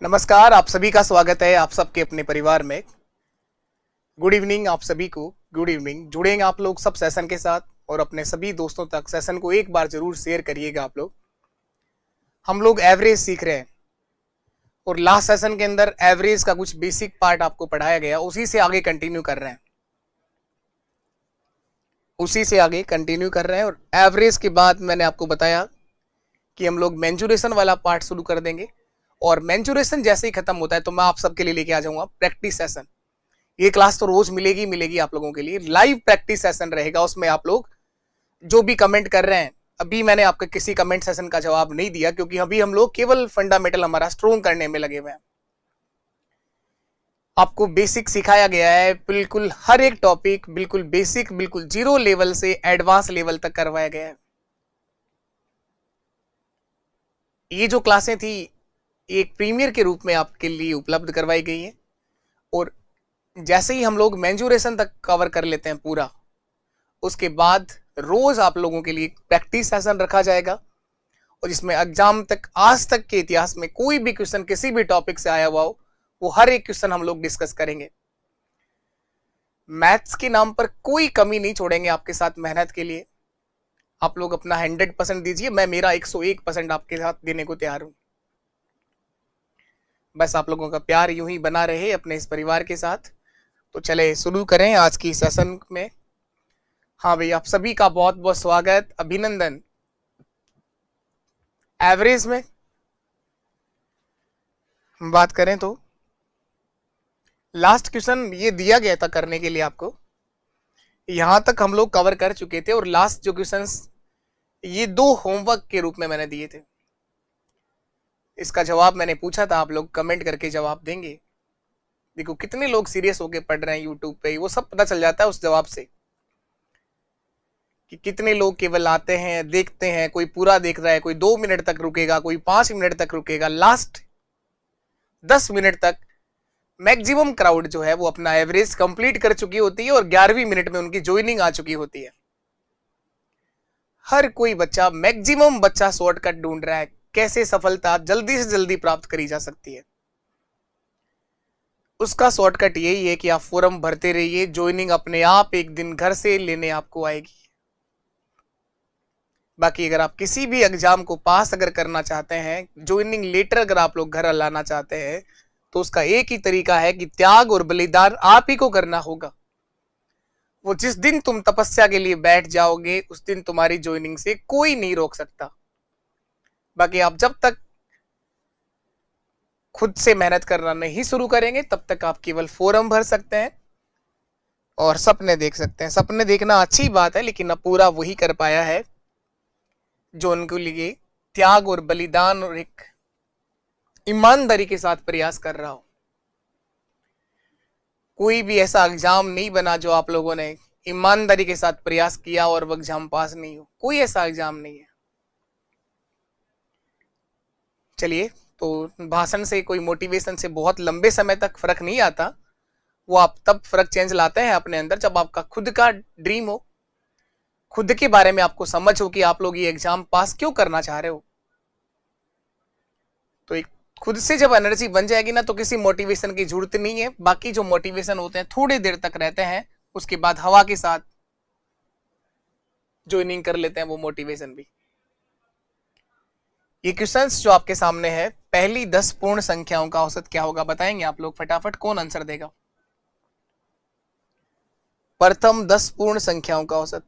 नमस्कार, आप सभी का स्वागत है आप सबके अपने परिवार में। गुड इवनिंग आप सभी को। Good evening. जुड़ेंगे आप लोग सब सेशन के साथ और अपने सभी दोस्तों तक सेशन को एक बार जरूर शेयर करिएगा आप लोग। हम लोग एवरेज सीख रहे हैं और लास्ट सेशन के अंदर एवरेज का कुछ बेसिक पार्ट आपको पढ़ाया गया, उसी से आगे कंटिन्यू कर रहे हैं और एवरेज के बाद मैंने आपको बताया कि हम लोग मेंजुरेशन वाला पार्ट शुरू कर देंगे और मेंजुरेशन जैसे ही खत्म होता है तो मैं आप सबके लिए लेके आ जाऊंगा प्रैक्टिस सेशन। ये क्लास तो रोज मिलेगी आप लोगों के लिए, लाइव प्रैक्टिस सेशन रहेगा। उसमें आप लोग जो भी कमेंट कर रहे हैं, अभी मैंने आपके किसी कमेंट सेशन का जवाब नहीं दिया क्योंकि अभी हम लोग केवल फंडामेंटल हमारा स्ट्रॉन्ग करने में लगे हुए हैं। आपको बेसिक सिखाया गया है, बिल्कुल हर एक टॉपिक बिल्कुल बेसिक, बिल्कुल जीरो लेवल से एडवांस लेवल तक करवाया गया है। ये जो क्लासें थी एक प्रीमियर के रूप में आपके लिए उपलब्ध करवाई गई है और जैसे ही हम लोग मेंजुरेशन तक कवर कर लेते हैं पूरा, उसके बाद रोज आप लोगों के लिए प्रैक्टिस सेशन रखा जाएगा और जिसमें एग्जाम तक आज तक के इतिहास में कोई भी क्वेश्चन किसी भी टॉपिक से आया हुआ हो वो हर एक क्वेश्चन हम लोग डिस्कस करेंगे। मैथ्स के नाम पर कोई कमी नहीं छोड़ेंगे आपके साथ मेहनत के लिए। आप लोग अपना 100% दीजिए, मैं मेरा 101% आपके साथ देने को तैयार हूं। बस आप लोगों का प्यार यूं ही बना रहे अपने इस परिवार के साथ। तो चले शुरू करें आज की सेशन में। हाँ भाई, आप सभी का बहुत बहुत स्वागत, अभिनंदन। एवरेज में हम बात करें तो लास्ट क्वेश्चन ये दिया गया था करने के लिए आपको, यहां तक हम लोग कवर कर चुके थे और लास्ट जो क्वेश्चंस ये 2 होमवर्क के रूप में मैंने दिए थे, इसका जवाब मैंने पूछा था, आप लोग कमेंट करके जवाब देंगे। देखो कितने लोग सीरियस होके पढ़ रहे हैं यूट्यूब पे, वो सब पता चल जाता है उस जवाब से कि कितने लोग केवल आते हैं देखते हैं। कोई पूरा देख रहा है, कोई 2 मिनट तक रुकेगा, कोई 5 मिनट तक रुकेगा, लास्ट 10 मिनट तक मैक्सिमम क्राउड जो है वो अपना एवरेज कंप्लीट कर चुकी होती है और 11वीं मिनट में उनकी ज्वाइनिंग आ चुकी होती है। हर कोई बच्चा, मैक्सिमम बच्चा शॉर्टकट ढूंढ रहा है, कैसे सफलता जल्दी से जल्दी प्राप्त करी जा सकती है। उसका शॉर्टकट यही है कि आप फॉर्म भरते रहिए, ज्वाइनिंग अपने आप एक दिन घर से लेने आपको आएगी। बाकी अगर आप किसी भी एग्जाम को पास अगर करना चाहते हैं, ज्वाइनिंग लेटर अगर आप लोग घर लाना चाहते हैं, तो उसका एक ही तरीका है कि त्याग और बलिदान आप ही को करना होगा। वो जिस दिन तुम तपस्या के लिए बैठ जाओगे उस दिन तुम्हारी ज्वाइनिंग से कोई नहीं रोक सकता। बाकी आप जब तक खुद से मेहनत करना नहीं शुरू करेंगे तब तक आप केवल फॉर्म भर सकते हैं और सपने देख सकते हैं। सपने देखना अच्छी बात है, लेकिन अब पूरा वही कर पाया है जो उनके लिए त्याग और बलिदान और एक ईमानदारी के साथ प्रयास कर रहा हो। कोई भी ऐसा एग्जाम नहीं बना जो आप लोगों ने ईमानदारी के साथ प्रयास किया और वो एग्जाम पास नहीं हो, कोई ऐसा एग्जाम नहीं है। चलिए, तो भाषण से, कोई मोटिवेशन से बहुत लंबे समय तक फर्क नहीं आता। वो आप तब फर्क चेंज लाते हैं अपने अंदर जब आपका खुद का ड्रीम हो, खुद के बारे में आपको समझ हो कि आप लोग ये एग्जाम पास क्यों करना चाह रहे हो। तो एक खुद से जब एनर्जी बन जाएगी ना तो किसी मोटिवेशन की जरूरत नहीं है। बाकी जो मोटिवेशन होते हैं थोड़ी देर तक रहते हैं, उसके बाद हवा के साथ ज्वाइनिंग कर लेते हैं वो मोटिवेशन भी। ये क्वेश्चंस जो आपके सामने है, पहली 10 पूर्ण संख्याओं का औसत क्या होगा बताएंगे आप लोग फटाफट, कौन आंसर देगा। प्रथम 10 पूर्ण संख्याओं का औसत।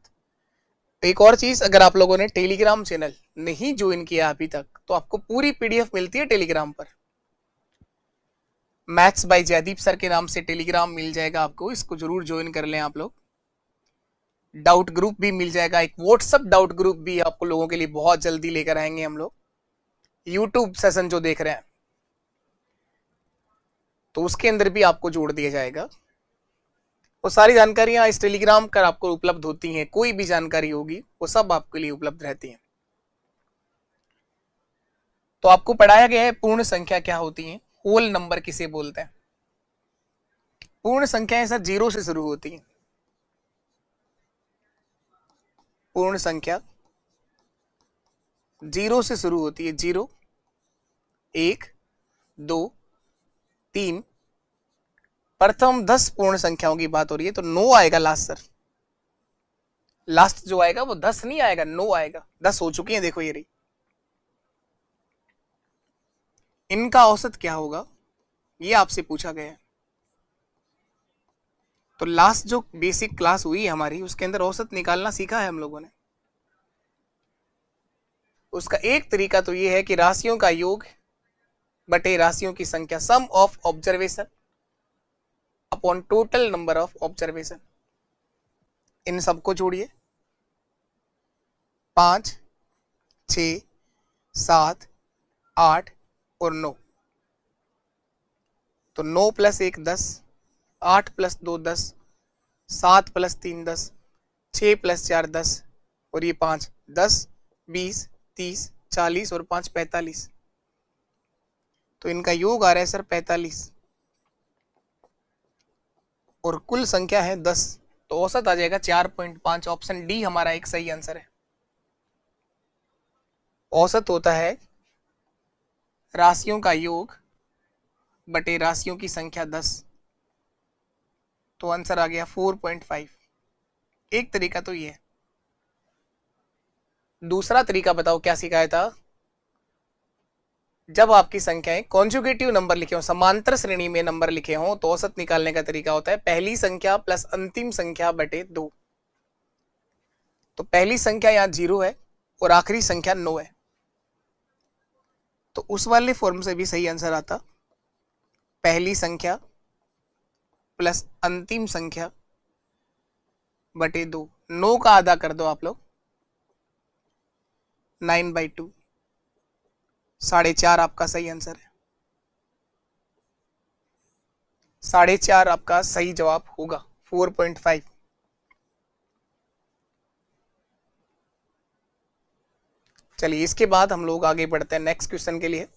एक और चीज, अगर आप लोगों ने टेलीग्राम चैनल नहीं ज्वाइन किया अभी तक तो आपको पूरी पीडीएफ मिलती है टेलीग्राम पर। मैथ्स बाय जयदीप सर के नाम से टेलीग्राम मिल जाएगा आपको, इसको जरूर ज्वाइन कर लें आप लोग। डाउट ग्रुप भी मिल जाएगा, एक व्हाट्सएप डाउट ग्रुप भी आपको लोगों के लिए बहुत जल्दी लेकर आएंगे हम लोग। यूट्यूब सेशन जो देख रहे हैं तो उसके अंदर भी आपको जोड़ दिया जाएगा। वो सारी जानकारियां इस टेलीग्राम पर आपको उपलब्ध होती हैं, कोई भी जानकारी होगी वो सब आपके लिए उपलब्ध रहती है। तो आपको पढ़ाया गया है पूर्ण संख्या क्या होती है, होल नंबर किसे बोलते हैं। पूर्ण संख्याएं सर 0 से शुरू होती हैं। पूर्ण संख्या 0 से शुरू होती है। 0, 1, 2, 3, प्रथम 10 पूर्ण संख्याओं की बात हो रही है तो 9 आएगा लास्ट सर। लास्ट जो आएगा वो 10 नहीं आएगा, 9 आएगा। 10 हो चुकी है, देखो ये रही। इनका औसत क्या होगा ये आपसे पूछा गया है। तो लास्ट जो बेसिक क्लास हुई है हमारी, उसके अंदर औसत निकालना सीखा है हम लोगों ने। उसका एक तरीका तो ये है कि राशियों का योग बटे राशियों की संख्या, sum of observation upon total number of observation. इन सबको जोड़िए, 5, 6, 7, 8 और 9। तो 9 + 1 10, 8 + 2 10, 7 + 3 10, 6 + 4 10 और ये 5 10, 20, 30, 40 और 5 45। तो इनका योग आ रहा है सर 45 और कुल संख्या है 10। तो औसत आ जाएगा 4.5। ऑप्शन डी हमारा एक सही आंसर है। औसत होता है राशियों का योग बटे राशियों की संख्या 10। तो आंसर आ गया 4.5। एक तरीका तो ये है। दूसरा तरीका बताओ क्या सिखाया था? जब आपकी संख्याएं कॉन्जुगेटिव नंबर लिखे हो, समांतर श्रेणी में नंबर लिखे हो, तो औसत निकालने का तरीका होता है पहली संख्या प्लस अंतिम संख्या बटे 2। तो पहली संख्या यहां 0 है और आखिरी संख्या 9 है, तो उस वाले फॉर्म से भी सही आंसर आता, पहली संख्या प्लस अंतिम संख्या बटे 2। 9 का आधा कर दो आप लोग, 9/2। 4.5 आपका सही आंसर है। 4.5 आपका सही जवाब होगा, 4.5। चलिए इसके बाद हम लोग आगे बढ़ते हैं नेक्स्ट क्वेश्चन के लिए।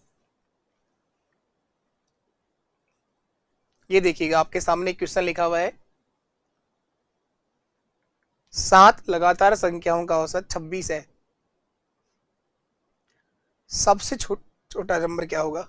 ये देखिएगा आपके सामने क्वेश्चन लिखा हुआ है, 7 लगातार संख्याओं का औसत 26 है। सबसे छोटा नंबर क्या होगा?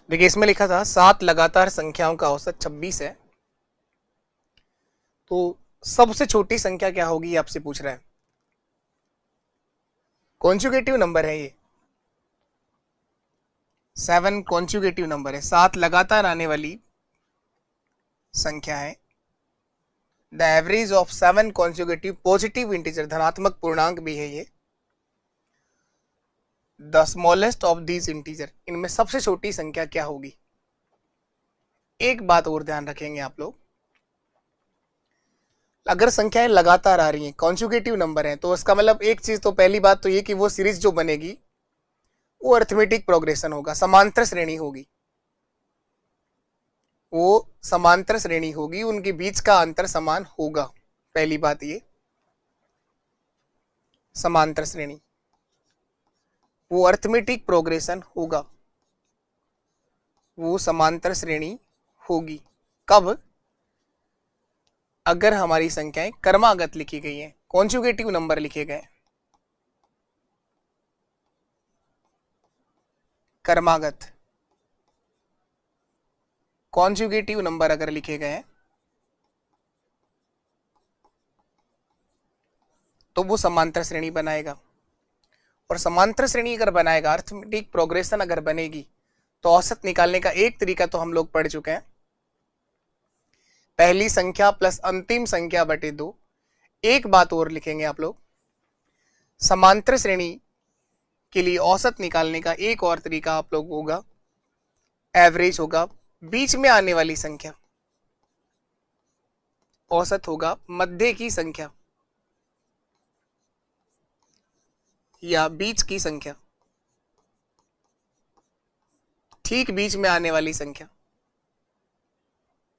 देखिए इसमें लिखा था 7 लगातार संख्याओं का औसत 26 है। तो सबसे छोटी संख्या क्या होगी आपसे पूछ रहा है। कॉन्जुगेटिव नंबर है ये, 7 कॉन्जुगेटिव नंबर है, 7 लगातार आने वाली संख्या है। The average of 7 conjugative positive integer, धनात्मक पूर्णांक भी है ये। The smallest of these integer, इनमें सबसे छोटी संख्या क्या होगी। एक बात और ध्यान रखेंगे आप लोग, अगर संख्याएं लगातार आ रही हैं, कॉन्जुगेटिव नंबर है, तो इसका मतलब एक चीज तो पहली बात तो ये कि वो सीरीज जो बनेगी वो अरिथमेटिक प्रोग्रेशन होगा, समांतर श्रेणी होगी। वो समांतर श्रेणी होगी, उनके बीच का अंतर समान होगा। पहली बात ये, समांतर श्रेणी, वो अरिथमेटिक प्रोग्रेशन होगा, वो समांतर श्रेणी होगी। कब? अगर हमारी संख्याएं क्रमागत लिखी गई हैं, कॉन्जुगेटिव नंबर लिखे गए, क्रमागत कॉन्जुगेटिव नंबर अगर लिखे गए हैं तो वो समांतर श्रेणी बनाएगा। और समांतर श्रेणी अगर बनाएगा, अरिथमेटिक प्रोग्रेशन अगर बनेगी, तो औसत निकालने का एक तरीका तो हम लोग पढ़ चुके हैं, पहली संख्या प्लस अंतिम संख्या बटे 2। एक बात और लिखेंगे आप लोग, समांतर श्रेणी के लिए औसत निकालने का एक और तरीका आप लोग होगा, एवरेज होगा बीच में आने वाली संख्या, औसत होगा मध्य की संख्या या बीच की संख्या, ठीक बीच में आने वाली संख्या,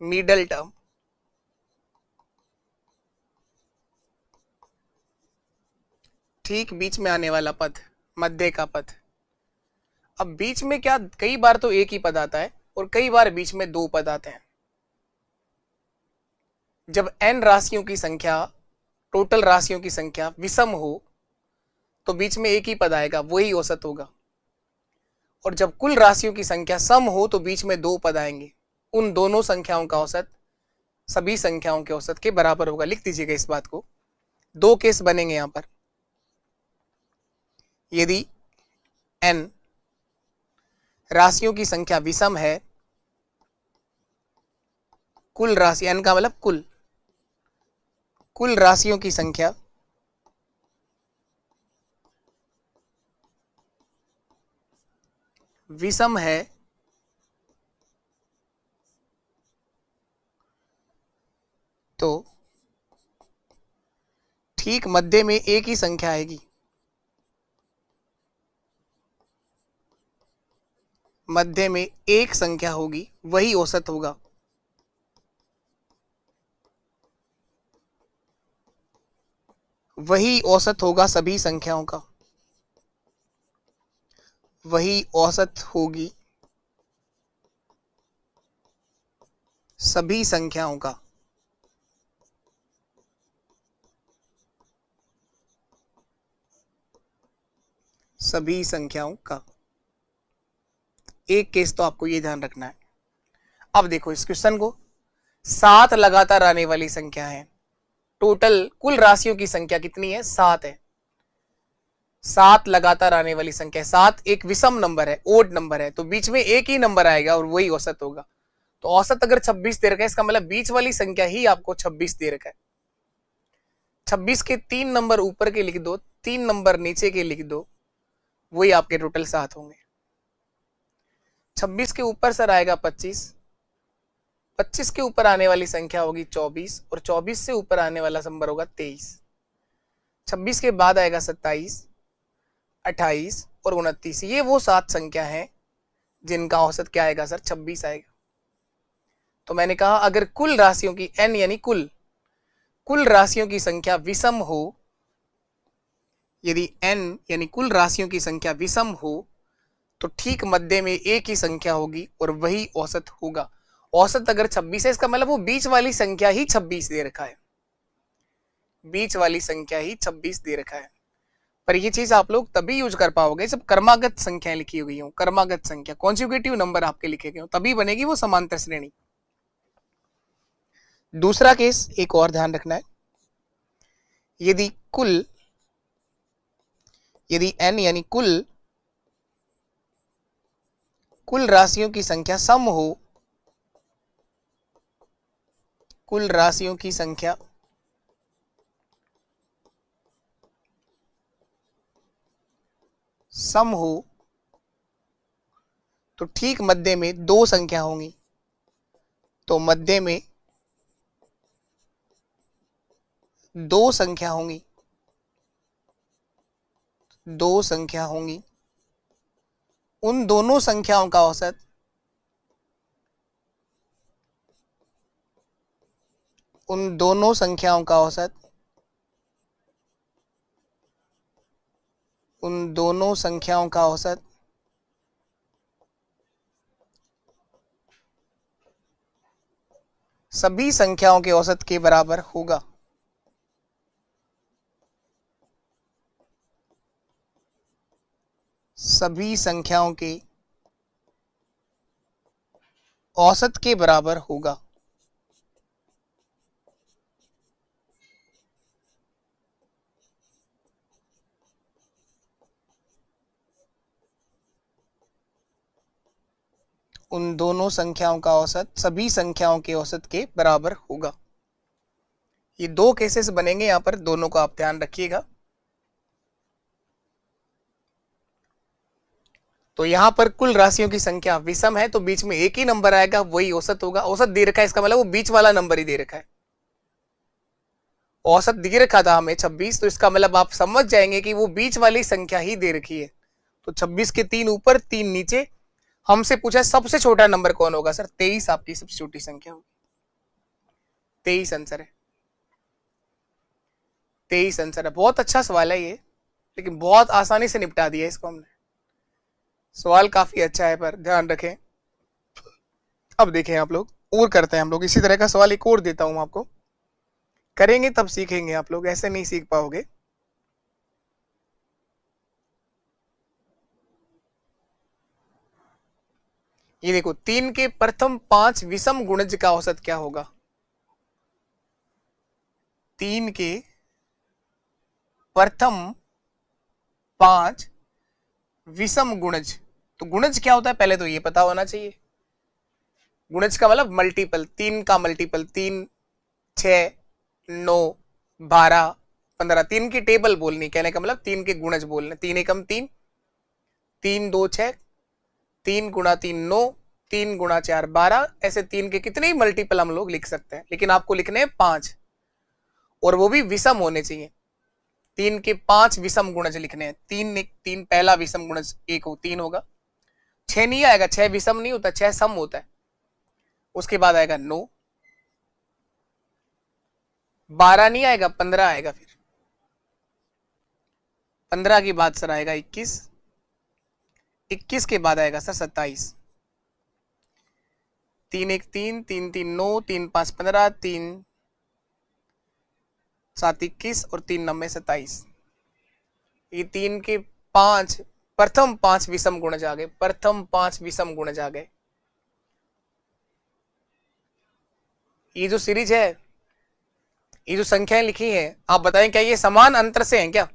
मिडल टर्म। ठीक बीच में आने वाला पद, मध्य का पद। अब बीच में क्या, कई बार तो एक ही पद आता है और कई बार बीच में दो पद आते हैं। जब n राशियों की संख्या, टोटल राशियों की संख्या विषम हो तो बीच में एक ही पद आएगा, वही औसत होगा। और जब कुल राशियों की संख्या सम हो तो बीच में दो पद आएंगे, उन दोनों संख्याओं का औसत सभी संख्याओं के औसत के बराबर होगा। लिख दीजिएगा इस बात को। दो केस बनेंगे यहां पर। यदि n राशियों की संख्या विषम है, कुल राशि, n का मतलब कुल राशियों की संख्या विषम है तो ठीक मध्य में एक ही संख्या आएगी, मध्य में एक संख्या होगी, वही औसत होगा। वही औसत होगा सभी संख्याओं का, वही औसत होगी सभी संख्याओं का। सभी संख्याओं का। एक केस तो आपको ये ध्यान रखना है। अब देखो इस क्वेश्चन को, 7 लगातार आने वाली संख्या है। टोटल कुल राशियों की संख्या कितनी है? 7 है। 7 लगातार आने वाली संख्या, 7 एक विषम नंबर है, ओड नंबर है, तो बीच में एक ही नंबर आएगा और वही औसत होगा। तो औसत अगर 26 दे रखा है, इसका मतलब बीच वाली संख्या ही आपको 26 दे रखा है। 26 के 3 नंबर ऊपर के लिख दो, 3 नंबर नीचे के लिख दो, वही आपके टोटल 7 होंगे। 26 के ऊपर सर आएगा 25, 25 के ऊपर आने वाली संख्या होगी 24, और 24 से ऊपर आने वाला नंबर होगा 23। 26 के बाद आएगा 27, 28 और 29। ये वो 7 संख्या हैं जिनका औसत क्या आएगा सर? 26 आएगा। तो मैंने कहा अगर कुल राशियों की n यानी कुल राशियों की संख्या विषम हो, यदि n यानी कुल राशियों की संख्या विषम हो तो ठीक मध्य में एक ही संख्या होगी और वही औसत होगा। औसत अगर 26 है, इसका मतलब वो बीच वाली संख्या ही 26 दे रखा है, बीच वाली संख्या ही 26 दे रखा है। पर ये चीज आप लोग तभी यूज कर पाओगे जब कर्मागत संख्याएं लिखी हुई हो, कर्मागत संख्या, कॉन्जुगेटिव नंबर आपके लिखे गए हो, तभी बनेगी वो समांतर श्रेणी। दूसरा केस एक और ध्यान रखना है, यदि n यानी कुल राशियों की संख्या सम हो, कुल राशियों की संख्या सम हो तो ठीक मध्य में दो संख्या होंगी, तो मध्य में दो संख्या होंगी, दो संख्या होंगी। उन दोनों संख्याओं का औसत उन दोनों संख्याओं का औसत उन दोनों संख्याओं का औसत सभी संख्याओं के औसत के बराबर होगा। सभी संख्याओं के औसत के बराबर होगा। उन दोनों संख्याओं का औसत सभी संख्याओं के औसत के बराबर होगा। ये दो केसेस बनेंगे यहां पर, दोनों को आप ध्यान रखिएगा। तो यहां पर कुल राशियों की संख्या विषम है तो बीच में एक ही नंबर आएगा, वही औसत होगा। औसत दे रखा है, इसका मतलब वो बीच वाला नंबर ही दे रखा है। औसत दे रखा था हमें 26, तो इसका मतलब आप समझ जाएंगे कि वो बीच वाली संख्या ही दे रखी है। तो 26 के 3 ऊपर 3 नीचे। हमसे पूछा सबसे छोटा नंबर कौन होगा सर? 23 आपकी सबसे छोटी संख्या होगी। 23 आंसर है, 23 आंसर है। बहुत अच्छा सवाल है ये, लेकिन बहुत आसानी से निपटा दिया इसको हमने। सवाल काफी अच्छा है, पर ध्यान रखें। अब देखें आप लोग, और करते हैं हम लोग इसी तरह का सवाल। एक और देता हूं आपको, करेंगे तब सीखेंगे आप लोग, ऐसे नहीं सीख पाओगे। ये देखो, 3 के प्रथम 5 विषम गुणज का औसत क्या होगा? 3 के प्रथम 5 विषम गुणज। तो गुणज क्या होता है पहले तो ये पता होना चाहिए। गुणज का मतलब मल्टीपल, 3 का मल्टीपल, 3, 6, 9, 12, 15। 3 की टेबल बोलनी, कहने का मतलब 3 के गुणज बोलने। 3 एकम 3, 3 2 6, 3 गुणा 3 9, 3 गुणा 4 12। ऐसे 3 के कितने ही मल्टीपल हम लोग लिख सकते हैं, लेकिन आपको लिखने हैं 5, और वो भी विषम होने चाहिए। 3 के 5 विषम गुणज लिखने हैं। 3 पहला विषम गुणज 3 होगा। 6 नहीं आएगा, 6 विषम नहीं होता, 6 सम होता है। उसके बाद आएगा 9, 12 नहीं आएगा, 15 आएगा। फिर 15 के बाद सर आएगा 21, 21 के बाद आएगा सर 27। 3 1 3, 3 3 9, 3 5 15, 3 7 21 और 3 9 27। ये 3 के 5 प्रथम 5 विषम गुणज आ गए। प्रथम 5 विषम गुणज आ गए। ये जो सीरीज है, ये जो संख्याएं लिखी है, आप बताएं क्या ये समान अंतर से हैं क्या?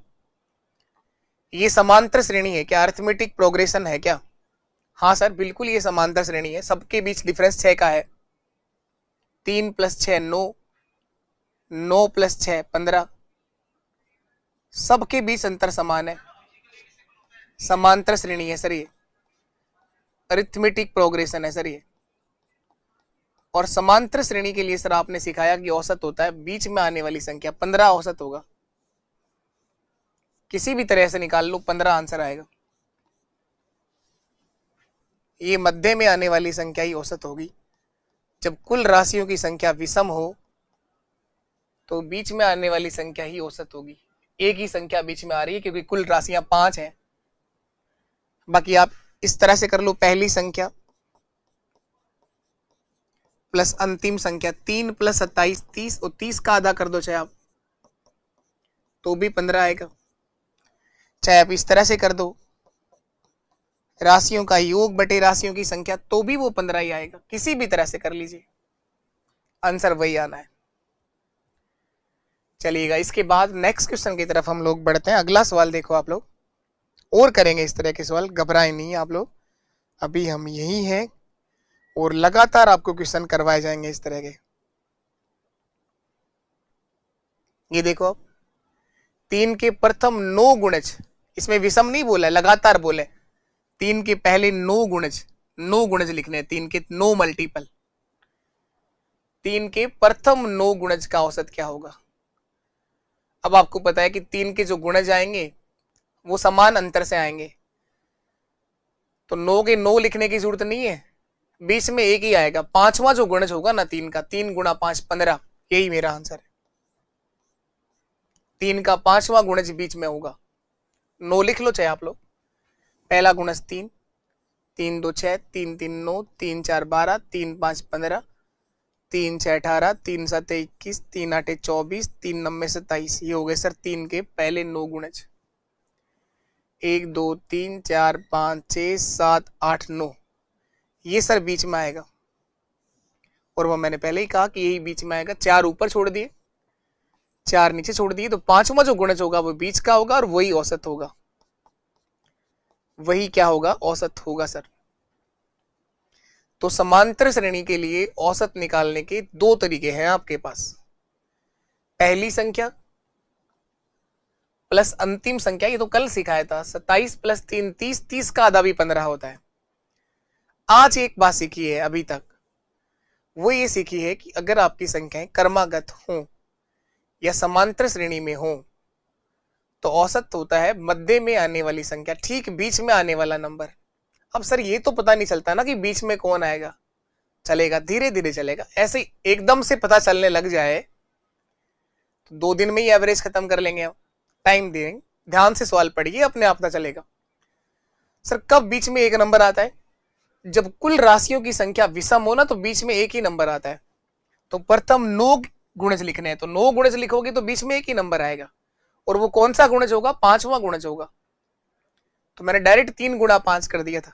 ये समांतर श्रेणी है क्या? अरिथमेटिक प्रोग्रेशन है क्या? हाँ सर, बिल्कुल ये समांतर श्रेणी है। सबके बीच डिफरेंस 6 का है। 3 + 6 9, 9 + 6 15। सबके बीच अंतर समान है, समांतर श्रेणी है सर ये। अरिथमेटिक प्रोग्रेशन है सर ये। और समांतर श्रेणी के लिए सर आपने सिखाया कि औसत होता है बीच में आने वाली संख्या। 15 औसत होगा, किसी भी तरह से निकाल लो, 15 आंसर आएगा। ये मध्य में आने वाली संख्या ही औसत होगी। जब कुल राशियों की संख्या विषम हो तो बीच में आने वाली संख्या ही औसत होगी। एक ही संख्या बीच में आ रही है क्योंकि कुल राशियां 5 हैं। बाकी आप इस तरह से कर लो, पहली संख्या प्लस अंतिम संख्या। 3 + 27 30, और 30 का आधा कर दो चाहे आप, तो भी 15 आएगा। चाहे आप इस तरह से कर दो, राशियों का योग बटे राशियों की संख्या, तो भी वो 15 ही आएगा। किसी भी तरह से कर लीजिए, आंसर वही आना है। चलिएगा, इसके बाद नेक्स्ट क्वेश्चन की तरफ हम लोग बढ़ते हैं। अगला सवाल देखो आप लोग, और करेंगे इस तरह के सवाल, घबराएं नहीं आप लोग। अभी हम यही हैं और लगातार आपको क्वेश्चन करवाए जाएंगे इस तरह के। ये देखो आप, 3 के प्रथम 9 गुणज, इसमें विषम नहीं बोला है, लगातार बोले। 3 के पहले 9 गुणज, 9 गुणज लिखने हैं। 3 के 9 मल्टीपल। 3 के प्रथम 9 गुणज का औसत क्या होगा? अब आपको पता है कि 3 के जो गुणज आएंगे वो समान अंतर से आएंगे, तो 9 के 9 लिखने की जरूरत नहीं है, बीच में एक ही आएगा। पांचवा जो गुणज होगा ना 3 का, 3 × 5 15, यही मेरा आंसर है। 3 का 5वां गुणज बीच में होगा। 9 लिख लो चाहे आप लोग। पहला गुणज 3, 3 2 6, 3 3 9, 3 4 12, 3 5 15, 3 6 18, 3 7 21, 3 8 24, 3 9 27। ये हो गए सर 3 के पहले 9 गुणज। 1 2 3 4 5 6 7 8 9, ये सर बीच में आएगा। और वो मैंने पहले ही कहा कि यही बीच में आएगा। 4 ऊपर छोड़ दिए, 4 नीचे छोड़ दिए, तो पांचवा जो गुणज होगा वो बीच का होगा और वही औसत होगा। वही क्या होगा? औसत होगा सर। तो समांतर श्रेणी के लिए औसत निकालने के 2 तरीके हैं आपके पास। पहली संख्या प्लस अंतिम संख्या, ये तो कल सिखाया था, 27 प्लस 3 30, 30 का आधा भी 15 होता है। आज एक बात सीखी है अभी तक, वो ये सीखी है कि अगर आपकी संख्याएं क्रमागत हों या समांतर श्रेणी में हों तो औसत होता है मध्य में आने वाली संख्या, ठीक बीच में आने वाला नंबर। अब सर ये तो पता नहीं चलता ना कि बीच में कौन आएगा, चलेगा धीरे धीरे चलेगा। ऐसे एकदम से पता चलने लग जाए तो 2 दिन में ही एवरेज खत्म कर लेंगे हम, टाइम देंगे, ध्यान से सवाल पढ़िए, अपने आप पता चलेगा। सर कब बीच में एक नंबर आता है? जब कुल राशियों की संख्या विषम हो ना तो बीच में एक ही नंबर आता है। तो प्रथम 9 गुणज लिखने हैं, तो 9 गुणज लिखोगे तो बीच में एक ही नंबर आएगा, और वो कौन सा गुणज होगा? 5वां गुणज होगा। तो मैंने डायरेक्ट 3 गुणा 5 कर दिया था,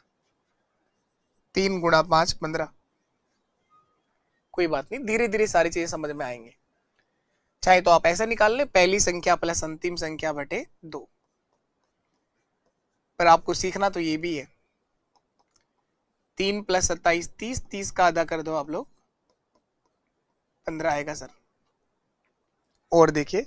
3 गुणा 5 15। कोई बात नहीं, धीरे धीरे सारी चीजें समझ में आएंगे। चाहे तो आप ऐसा निकाल लें, पहली संख्या प्लस अंतिम संख्या बटे 2, पर आपको सीखना तो ये भी है। 3 प्लस 27 30, 30 का आधा कर दो आप लोग, 15 आएगा सर। और देखिए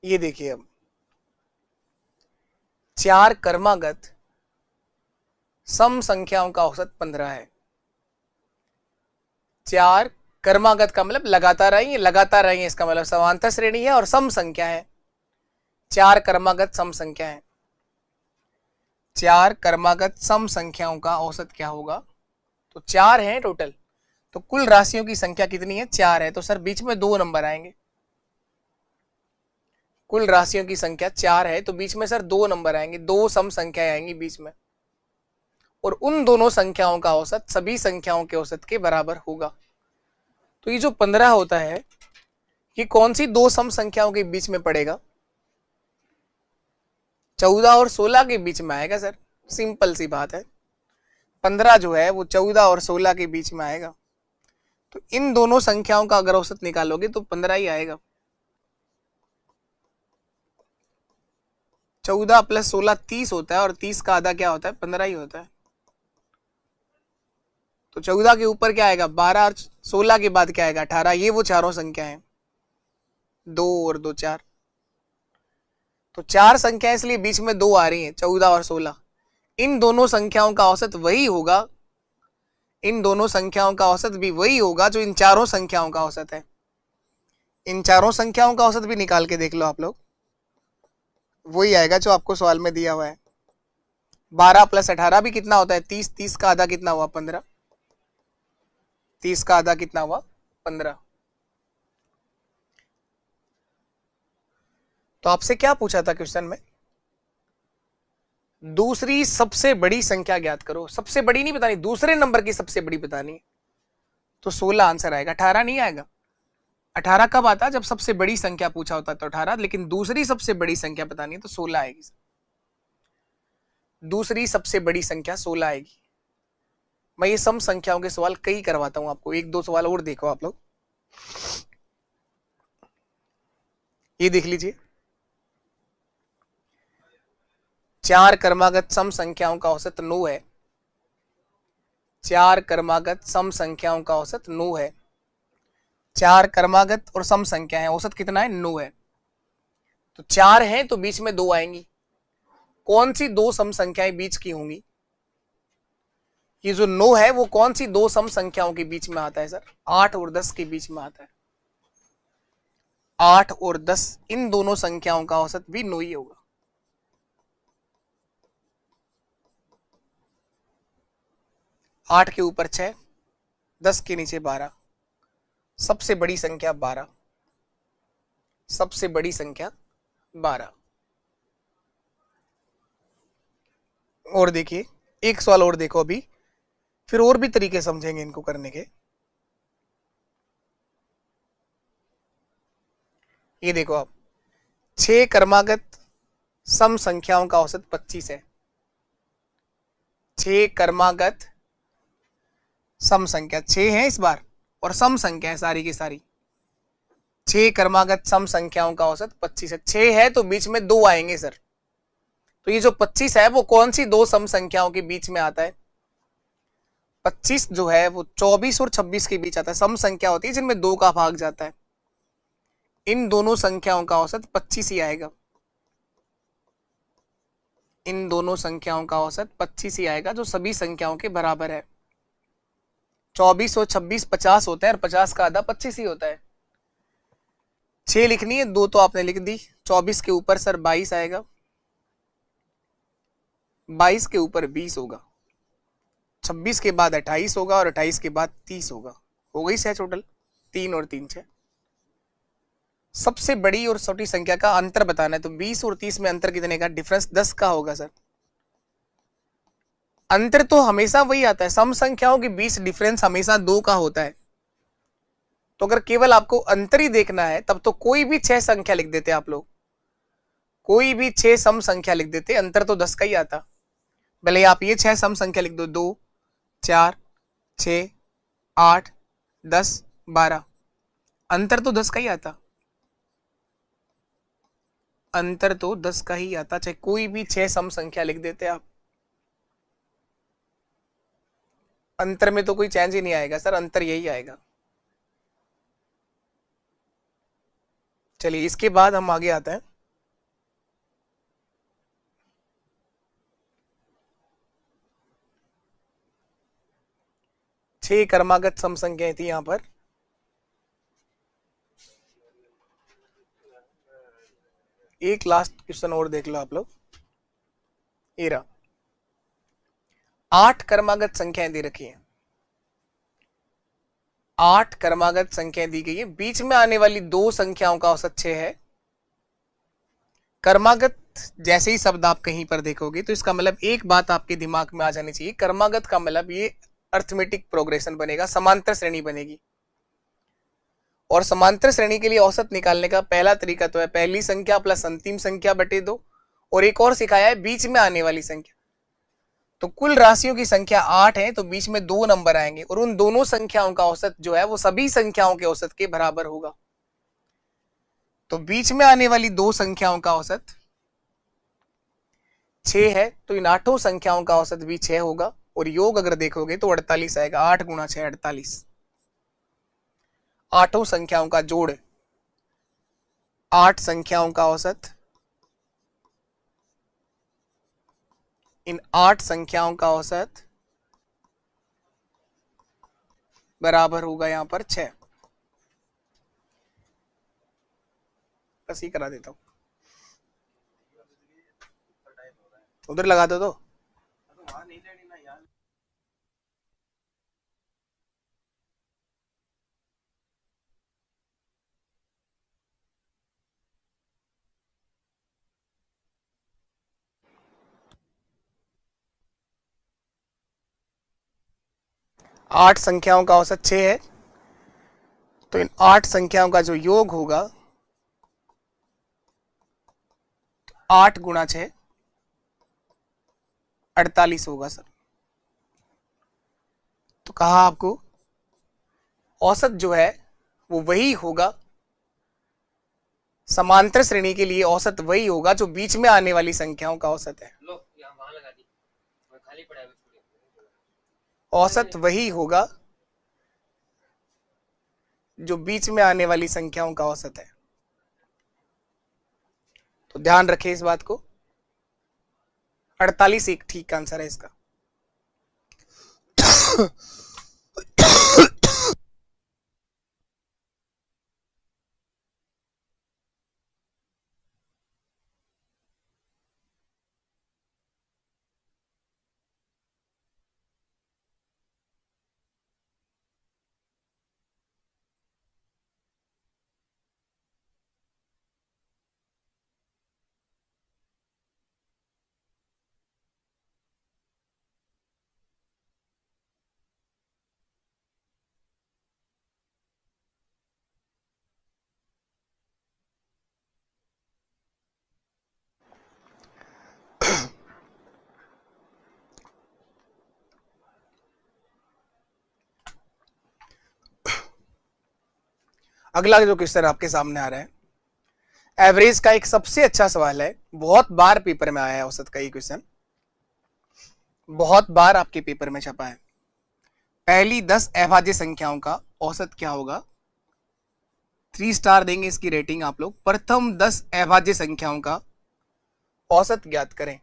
ये देखिए, अब 4 क्रमागत सम संख्याओं का औसत 15 है। 4 क्रमागत का मतलब लगातार आई, लगातार आई, इसका मतलब समांतर श्रेणी है और सम संख्या है। 4 क्रमागत सम संख्या है, 4 क्रमागत सम संख्याओं का औसत क्या होगा? तो 4 है टोटल, तो कुल राशियों की संख्या कितनी है? 4 है, तो सर बीच में 2 नंबर आएंगे। कुल राशियों की संख्या 4 है तो बीच में सर 2 नंबर आएंगे, 2 सम संख्याएं आएंगी बीच में, और उन दोनों संख्याओं का औसत सभी संख्याओं के औसत के बराबर होगा। तो ये जो 15 होता है ये कौन सी 2 सम संख्याओं के बीच में पड़ेगा? 14 और 16 के बीच में आएगा सर, सिंपल सी बात है। 15 जो है वो 14 और 16 के बीच में आएगा, तो इन दोनों संख्याओं का अगर औसत निकालोगे तो 15 ही आएगा। 14 प्लस 16 30 होता है, और 30 का आधा क्या होता है? 15 ही होता है। तो 14 के ऊपर क्या आएगा? 12, और 16 के बाद क्या आएगा? 18। ये वो चारों संख्या है, 2 और 2 4। तो 4 संख्याएं इसलिए बीच में 2 आ रही हैं, 14 और 16। इन दोनों संख्याओं का औसत वही होगा, इन दोनों संख्याओं का औसत भी वही होगा जो इन चारों संख्याओं का औसत है। इन चारों संख्याओं का औसत भी निकाल के देख लो आप लोग, वही आएगा जो आपको सवाल में दिया हुआ है। 12 प्लस 18 भी कितना होता है? 30। 30 का आधा कितना हुआ? 15। 30 का आधा कितना हुआ? 15। तो आपसे क्या पूछा था क्वेश्चन में? दूसरी सबसे बड़ी संख्या ज्ञात करो। सबसे बड़ी नहीं बतानी, दूसरे नंबर की सबसे बड़ी बतानी है। तो 16 आंसर आएगा, 18 नहीं आएगा। 18 कब आता? जब सबसे बड़ी संख्या पूछा होता तो 18, लेकिन दूसरी सबसे बड़ी संख्या बतानी है तो 16 आएगी। दूसरी सबसे बड़ी संख्या 16 आएगी। मैं ये सम संख्याओं के सवाल कई करवाता हूं आपको, 1-2 सवाल और देखो आप लोग। ये देख लीजिए, 4 क्रमागत सम संख्याओं का औसत 9 है। 4 क्रमागत सम संख्याओं का औसत 9 है। 4 क्रमागत और सम संख्या है, औसत कितना है? 9 है। तो 4 है तो बीच में 2 आएंगी। कौन सी 2 सम संख्याएं बीच की होंगी? ये जो 9 है वो कौन सी 2 सम संख्याओं के बीच में आता है सर? 8 और 10 के बीच में आता है। 8 और 10 इन दोनों संख्याओं का औसत भी 9 ही होगा। आठ के ऊपर 6, 10 के नीचे 12, सबसे बड़ी संख्या 12, सबसे बड़ी संख्या 12। और देखिए एक सवाल और देखो अभी, फिर और भी तरीके समझेंगे इनको करने के। ये देखो आप, 6 क्रमागत सम संख्याओं का औसत 25 है। 6 क्रमागत सम संख्या 6 है इस बार, और सम संख्या है सारी की सारी। 6 क्रमागत सम संख्याओं का औसत 25 है। 6 है तो बीच में 2 आएंगे सर। तो ये जो 25 है वो कौन सी दो सम संख्याओं के बीच में आता है? 25 जो है वो 24 और 26 के बीच आता है। सम संख्या होती है जिनमें 2 का भाग जाता है। इन दोनों संख्याओं का औसत 25 ही आएगा। इन दोनों संख्याओं का औसत 25 ही आएगा, जो सभी संख्याओं के बराबर है। 24 और 26 50 होते हैं, और 50 का आधा 25 ही होता है। 6 लिखनी है, 2 तो आपने लिख दी। 24 के ऊपर सर 22 आएगा, 22 के ऊपर 20 होगा, 26 के बाद 28 होगा, और 28 के बाद 30 होगा। हो गई 6 टोटल, 3 और 3 6। सबसे बड़ी और छोटी संख्या का अंतर बताना है, तो 20 और 30 में अंतर कितने का? डिफरेंस 10 का होगा सर। अंतर तो हमेशा वही आता है, सम संख्याओं के बीच डिफरेंस हमेशा 2 का होता है। तो अगर केवल आपको अंतर ही देखना है तब तो कोई भी 6 संख्या लिख देते आप लोग, कोई भी 6 सम संख्या लिख देते, अंतर तो 10 का ही आता। भले आप ये 6 सम संख्या लिख दो, 2 4 6 8 10 12, अंतर तो 10 का ही आता। अंतर तो 10 का ही आता, चाहे कोई भी 6 सम संख्या लिख देते आप, अंतर में तो कोई चेंज ही नहीं आएगा सर, अंतर यही आएगा। चलिए इसके बाद हम आगे आते हैं। छह क्रमागत सम संख्याएं थी यहां पर। एक लास्ट क्वेश्चन और देख लो आप लोग। ये रहा, 8 क्रमागत संख्याएं दे रखी हैं। 8 क्रमागत संख्याएं दी गई है, बीच में आने वाली दो संख्याओं का औसत 6 है। कर्मागत जैसे ही शब्द आप कहीं पर देखोगे तो इसका मतलब एक बात आपके दिमाग में आ जानी चाहिए, कर्मागत का मतलब ये अर्थमेटिक प्रोग्रेशन बनेगा, समांतर श्रेणी बनेगी। और समांतर श्रेणी के लिए औसत निकालने का पहला तरीका तो है पहली संख्या प्लस अंतिम संख्या बटे 2, और एक और सिखाया है बीच में आने वाली संख्या। तो कुल राशियों की संख्या 8 है, तो बीच में 2 नंबर आएंगे, और उन दोनों संख्याओं का औसत जो है वो सभी संख्याओं के औसत के बराबर होगा। तो बीच में आने वाली दो संख्याओं का औसत 6 है, तो इन 8 संख्याओं का औसत भी 6 होगा, और योग अगर देखोगे तो 48 आएगा। 8 गुणा 6 48। 8 संख्याओं का जोड़, 8 संख्याओं का औसत, इन 8 संख्याओं का औसत बराबर होगा यहां पर 6। बस ही करा देता हूं, उधर लगा दो तो। 8 संख्याओं का औसत 6 है, तो इन 8 संख्याओं का जो योग होगा 8 गुणा 6 48 होगा सर। तो कहा आपको औसत जो है वो वही होगा, समांतर श्रेणी के लिए औसत वही होगा जो बीच में आने वाली संख्याओं का औसत है। औसत वही होगा जो बीच में आने वाली संख्याओं का औसत है। तो ध्यान रखें इस बात को, 48 एक ठीक आंसर है इसका। अगला जो क्वेश्चन आपके सामने आ रहा है, एवरेज का एक सबसे अच्छा सवाल है, बहुत बार पेपर में आया है औसत का ये क्वेश्चन, बहुत बार आपके पेपर में छपा है। पहली 10 अभाज्य संख्याओं का औसत क्या होगा? 3 स्टार देंगे इसकी रेटिंग आप लोग। प्रथम 10 अभाज्य संख्याओं का औसत ज्ञात करें।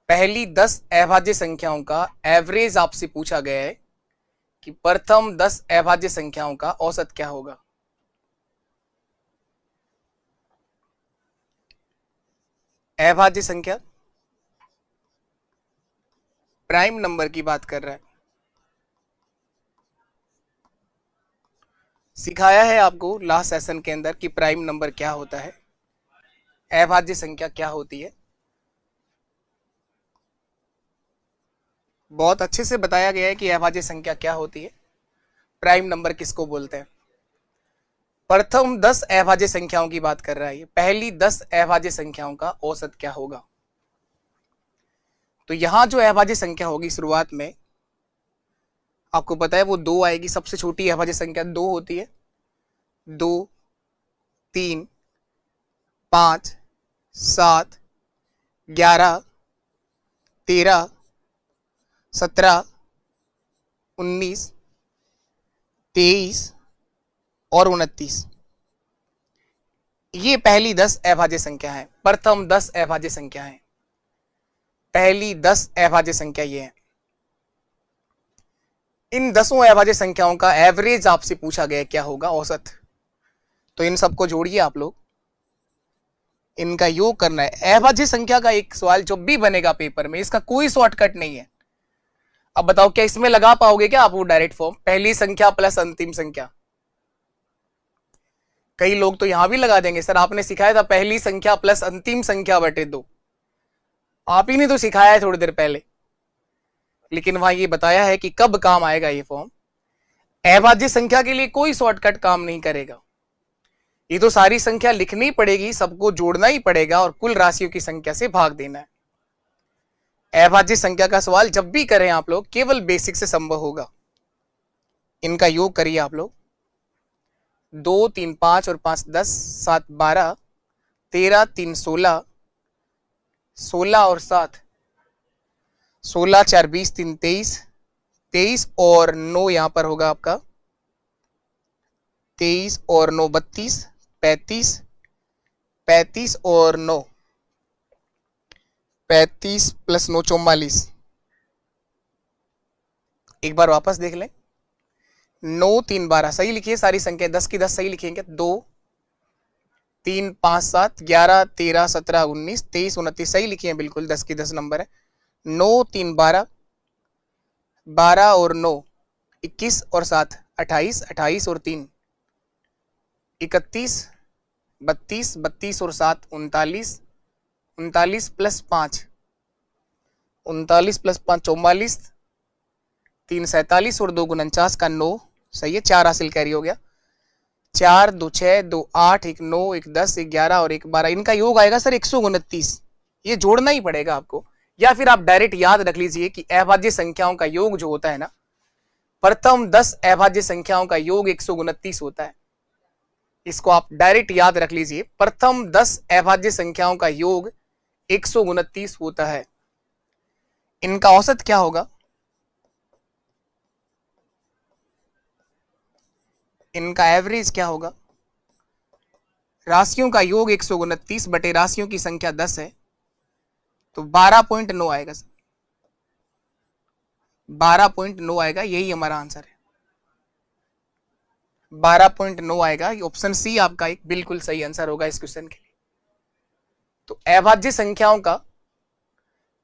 पहली 10 अभाज्य संख्याओं का एवरेज आपसे पूछा गया है कि प्रथम 10 अभाज्य संख्याओं का औसत क्या होगा। अभाज्य संख्या प्राइम नंबर की बात कर रहा है। सिखाया है आपको लास्ट सेशन के अंदर कि प्राइम नंबर क्या होता है, अभाज्य संख्या क्या होती है, बहुत अच्छे से बताया गया है कि अभाज्य संख्या क्या होती है, प्राइम नंबर किसको बोलते हैं। प्रथम 10 अभाज्य संख्याओं की बात कर रहा है, पहली 10 अभाज्य संख्याओं का औसत क्या होगा। तो यहां जो अभाज्य संख्या होगी शुरुआत में आपको पता है वो 2 आएगी, सबसे छोटी अभाज्य संख्या 2 होती है। 2, 3, 5, 7, 11, 13, 17, 19, 23 और 29, ये पहली 10 अभाज्य संख्या है। प्रथम 10 अभाज्य संख्या है, पहली 10 अभाज्य संख्या ये है। इन 10 अभाज्य संख्याओं का एवरेज आपसे पूछा गया क्या होगा, औसत। तो इन सबको जोड़िए आप लोग, इनका योग करना है। अभाज्य संख्या का एक सवाल जो भी बनेगा पेपर में, इसका कोई शॉर्टकट नहीं है। अब बताओ क्या इसमें लगा पाओगे क्या आप वो डायरेक्ट फॉर्म, पहली संख्या प्लस अंतिम संख्या? कई लोग तो यहां भी लगा देंगे, सर आपने सिखाया था पहली संख्या प्लस अंतिम संख्या बटे 2, आप ही ने तो सिखाया है थोड़ी देर पहले। लेकिन वहां ये बताया है कि कब काम आएगा ये फॉर्म। अभाज्य संख्या के लिए कोई शॉर्टकट काम नहीं करेगा, ये तो सारी संख्या लिखनी पड़ेगी, सबको जोड़ना ही पड़ेगा और कुल राशियों की संख्या से भाग देना है। अभाज्य संख्या का सवाल जब भी करें आप लोग केवल बेसिक से संभव होगा। इनका योग करिए आप लोग, 2, 3, 5 और 5 10, 7 12, 13, 3 16, 16 और 7 16, 4 20, 3 23, 23 और 9 यहां पर होगा आपका 23 और 9 32, 35, 35 और 9 35 प्लस 9 44। एक बार वापस देख लें, 9 3 12 सही लिखिए, सारी संख्या 10 की 10 सही लिखेंगे। 2 3 5 7 11 13 17 19 23 29 सही लिखिए, बिल्कुल 10 की 10 नंबर है। 9 3 12, 12 और 9 21 और 7 28, 28 और 3 31, 32, 32 और 7 39, 39 प्लस 5 39 प्लस 5 44, 3 47 और 2 49 का 9 सही है। 4 हासिल कैरी हो गया, 4 2 6 2 8 1 9 1 10 1 11 और 1 12, इनका योग आएगा सर 129। ये जोड़ना ही पड़ेगा आपको, या फिर आप डायरेक्ट याद रख लीजिए कि अभाज्य संख्याओं का योग जो होता है ना, प्रथम 10 अभाज्य संख्याओं का योग 129 होता है। इसको आप डायरेक्ट याद रख लीजिए, प्रथम 10 अभाज्य संख्याओं का योग 129 होता है। इनका औसत क्या होगा? इनका एवरेज क्या होगा? राशियों का योग 129 बटे राशियों की संख्या 10 है, तो 12.9 आएगा सर, 12.9 आएगा, यही हमारा आंसर है। 12.9 आएगा, ऑप्शन सी आपका एक बिल्कुल सही आंसर होगा इस क्वेश्चन के लिए। तो अभाज्य संख्याओं का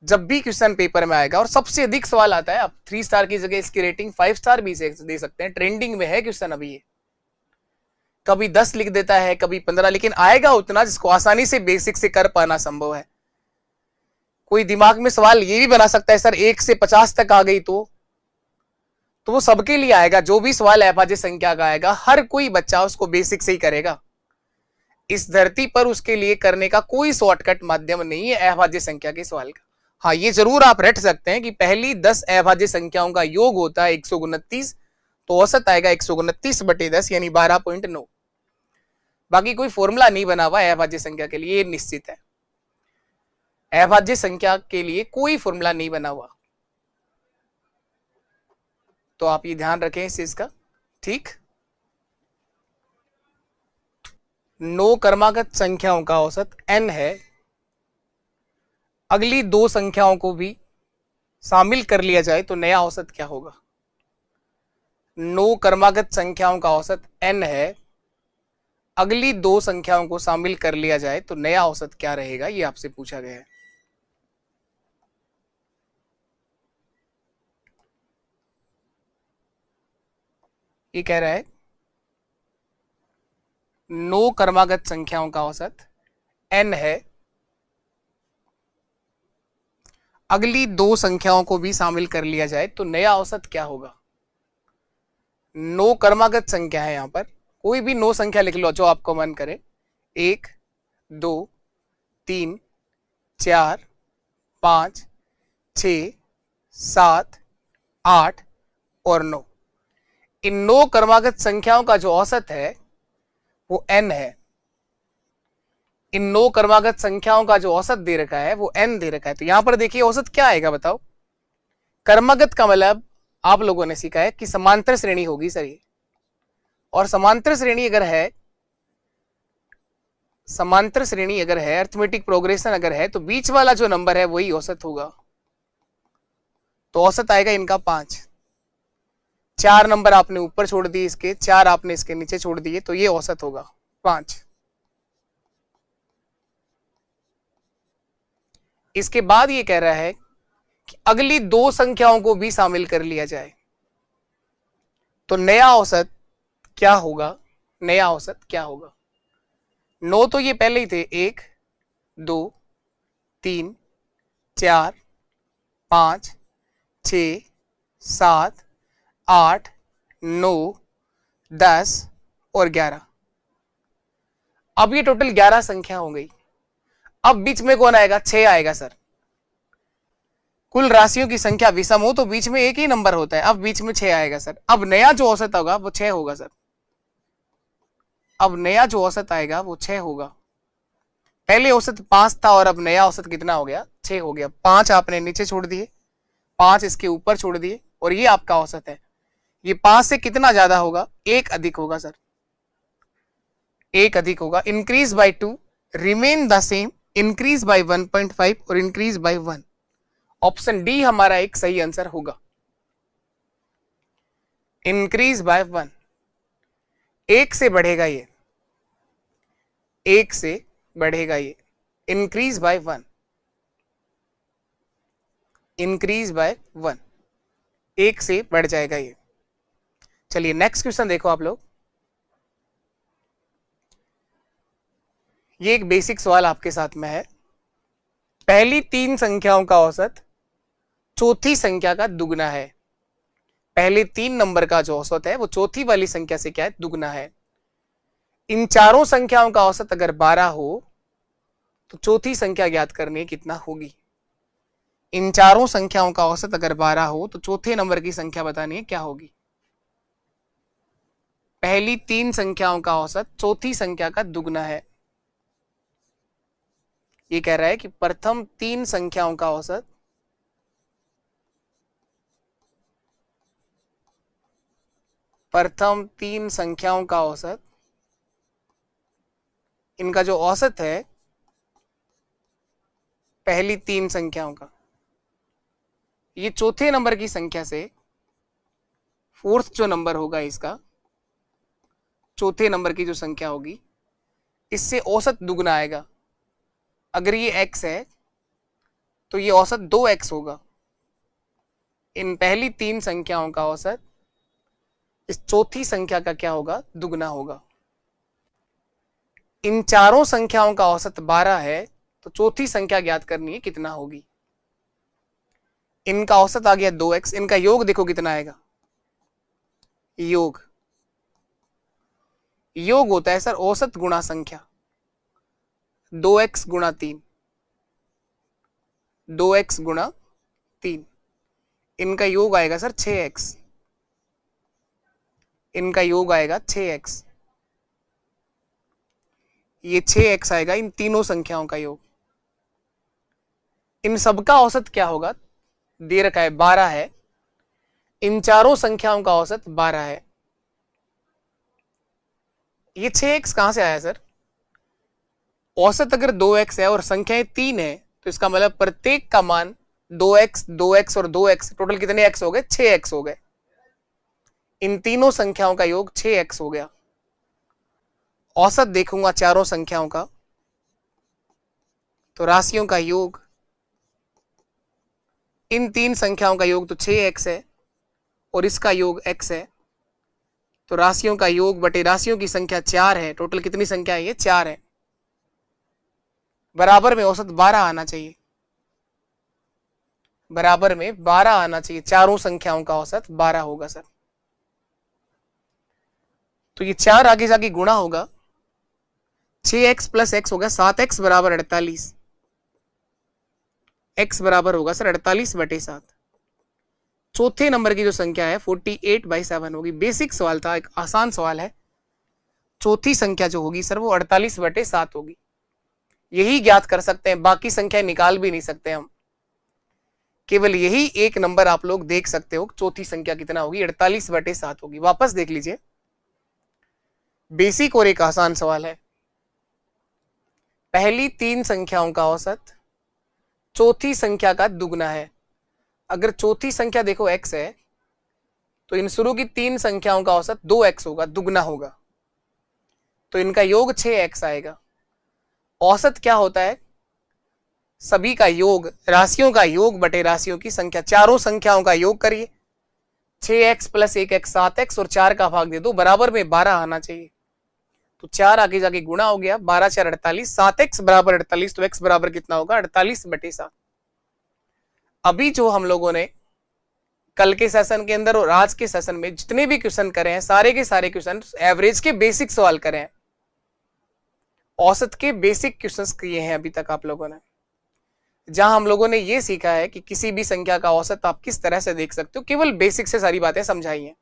जब भी क्वेश्चन पेपर में आएगा और सबसे अधिक सवाल आता है, आप 3 स्टार की जगह इसकी रेटिंग 5 स्टार भी दे सकते हैं, ट्रेंडिंग में है क्वेश्चन अभी ये। कभी 10 लिख देता है, कभी 15, लेकिन आएगा उतना जिसको आसानी से बेसिक से कर पाना संभव है। कोई दिमाग में सवाल ये भी बना सकता है सर 1 से 50 तक आ गई तो वो सबके लिए आएगा। जो भी सवाल अभाज्य संख्या का आएगा हर कोई बच्चा उसको बेसिक से ही करेगा। इस धरती पर उसके लिए करने का कोई शॉर्टकट माध्यम नहीं है अभाज्य संख्या के सवाल का। हाँ, ये जरूर आप रट सकते हैं कि पहली 10 अभाज्य संख्याओं का योग होता है 129, तो औसत आएगा 129/10 यानी 12.9। बाकी कोई फॉर्मूला नहीं बना हुआ अभाज्य संख्या के लिए, ये निश्चित है। अभाज्य संख्या के लिए कोई फॉर्मूला नहीं बना हुआ, तो आप ये ध्यान रखें इस चीज का। ठीक, 9 क्रमागत संख्याओं का औसत n है, अगली 2 संख्याओं को भी शामिल कर लिया जाए तो नया औसत क्या होगा। 9 क्रमागत संख्याओं का औसत n है, अगली 2 संख्याओं को शामिल कर लिया जाए तो नया औसत क्या रहेगा, ये आपसे पूछा गया है। ये कह रहा है 9 क्रमागत संख्याओं का औसत n है, अगली 2 संख्याओं को भी शामिल कर लिया जाए तो नया औसत क्या होगा। 9 क्रमागत संख्या है, यहां पर कोई भी 9 संख्या लिख लो जो आपको मन करे, 1 2 3 4 5 6 7 8 और 9। इन 9 क्रमागत संख्याओं का जो औसत है वो n है। इन 9 क्रमागत संख्याओं का जो औसत दे रखा है वो n दे रखा है। तो यहां पर देखिए औसत क्या आएगा बताओ। क्रमागत का मतलब आप लोगों ने सीखा है कि समांतर श्रेणी होगी सर ये, और समांतर श्रेणी अगर है अरिथमेटिक प्रोग्रेशन अगर है तो बीच वाला जो नंबर है वही औसत होगा। तो औसत आएगा इनका 5। 4 नंबर आपने ऊपर छोड़ दिए इसके, 4 आपने इसके नीचे छोड़ दिए, तो ये औसत होगा 5। इसके बाद ये कह रहा है कि अगली 2 संख्याओं को भी शामिल कर लिया जाए तो नया औसत क्या होगा। 9 तो ये पहले ही थे, 1 2 3 4 5 6 7 8 9 10 और 11। अब ये टोटल 11 संख्या हो गई। अब बीच में कौन आएगा, 6 आएगा सर। कुल राशियों की संख्या विषम हो तो बीच में एक ही नंबर होता है, अब बीच में 6 आएगा सर। अब नया जो औसत होगा वो 6 होगा सर। अब नया जो औसत आएगा वो 6 होगा। पहले औसत 5 था और अब नया औसत कितना हो गया, 6 हो गया। 5 आपने नीचे छोड़ दिए, 5 इसके ऊपर छोड़ दिए, और ये आपका औसत है। ये 5 से कितना ज्यादा होगा, 1 अधिक होगा सर, 1 अधिक होगा। Increase by 2, remain the same, increase by 1.5 और इंक्रीज बाय 1। ऑप्शन डी हमारा एक सही आंसर होगा, इंक्रीज बाय 1। 1 से बढ़ेगा ये, 1 से बढ़ेगा ये, इंक्रीज बाय 1, इंक्रीज बाय 1, 1 से बढ़ जाएगा ये। चलिए नेक्स्ट क्वेश्चन देखो आप लोग। ये एक बेसिक सवाल आपके साथ में है। पहली 3 संख्याओं का औसत चौथी संख्या का दुगना है। पहले 3 नंबर का जो औसत है वो चौथी वाली संख्या से क्या है, दुगना है। इन चारों संख्याओं का औसत अगर 12 हो तो चौथी संख्या ज्ञात करनी है कितना होगी। इन चारों संख्याओं का औसत अगर 12 हो तो चौथे नंबर की संख्या बतानी है क्या होगी। पहली 3 संख्याओं का औसत चौथी संख्या का दुगना है। ये कह रहा है कि प्रथम 3 संख्याओं का औसत इनका जो औसत है पहली 3 संख्याओं का, ये चौथे नंबर की संख्या से, फोर्थ जो नंबर होगा इसका, चौथे नंबर की जो संख्या होगी इससे औसत दुगना आएगा। अगर ये x है तो ये औसत 2x होगा। इन पहली 3 संख्याओं का औसत इस चौथी संख्या का क्या होगा, दुगना होगा। इन चारों संख्याओं का औसत 12 है तो चौथी संख्या ज्ञात करनी है कितना होगी। इनका औसत आ गया 2x, इनका योग देखो कितना आएगा। योग होता है सर औसत गुणा संख्या, 2x गुणा 3, 2x गुणा 3। इनका योग आएगा सर 6x। इनका योग आएगा 6x, ये 6x आएगा इन तीनों संख्याओं का योग। इन सबका औसत क्या होगा, दे रखा है 12 है, इन चारों संख्याओं का औसत 12 है। ये 6x कहां से आया सर, औसत अगर 2x है और संख्याएं 3 है तो इसका मतलब प्रत्येक का मान 2x 2x और 2x, टोटल कितने x हो गए, 6x हो गए। इन तीनों संख्याओं का योग 6x हो गया। औसत देखूंगा चारों संख्याओं का, तो राशियों का योग, इन तीन संख्याओं का योग तो 6x है और इसका योग x है, तो राशियों का योग बटे राशियों की संख्या 4 है। टोटल कितनी संख्या है, ये 4 है। बराबर में औसत 12 आना चाहिए, बराबर में 12 आना चाहिए, चारों संख्याओं का औसत 12 होगा सर। तो ये 4 आगे जाके गुणा होगा, 6x प्लस x होगा 7x बराबर 48, x बराबर होगा सर 48 बटे 7। चौथे नंबर की जो संख्या है 48/7 होगी। बेसिक सवाल था, एक आसान सवाल है। चौथी संख्या जो होगी सर वो 48/7 होगी। यही ज्ञात कर सकते हैं, बाकी संख्या निकाल भी नहीं सकते हम, केवल यही एक नंबर आप लोग देख सकते हो। चौथी संख्या कितना होगी, 48/7 होगी। वापस देख लीजिए, बेसिक और एक आसान सवाल है। पहली 3 संख्याओं का औसत चौथी संख्या का दुगना है। अगर चौथी संख्या देखो x है तो इन शुरू की 3 संख्याओं का औसत 2x होगा, दुगना होगा, तो इनका योग 6x आएगा। औसत क्या होता है, सभी का योग, राशियों का योग बटे राशियों की संख्या, चारों संख्याओं का योग करिए, 6x प्लस 1x 7x और 4 का भाग दे दो, बराबर में 12 आना चाहिए। तो 4 आगे जाके गुणा हो गया, 12 4 48, 7x बराबर 48, तो x बराबर कितना होगा, 48/7। अभी जो हम लोगों ने कल के सेशन के अंदर और आज के सेशन में जितने भी क्वेश्चन करे हैं, सारे के सारे क्वेश्चन एवरेज के बेसिक सवाल करे हैं, औसत के बेसिक क्वेश्चंस किए हैं अभी तक आप लोगों ने, जहां हम लोगों ने ये सीखा है कि किसी भी संख्या का औसत आप किस तरह से देख सकते हो, केवल बेसिक से सारी बातें समझाई हैं।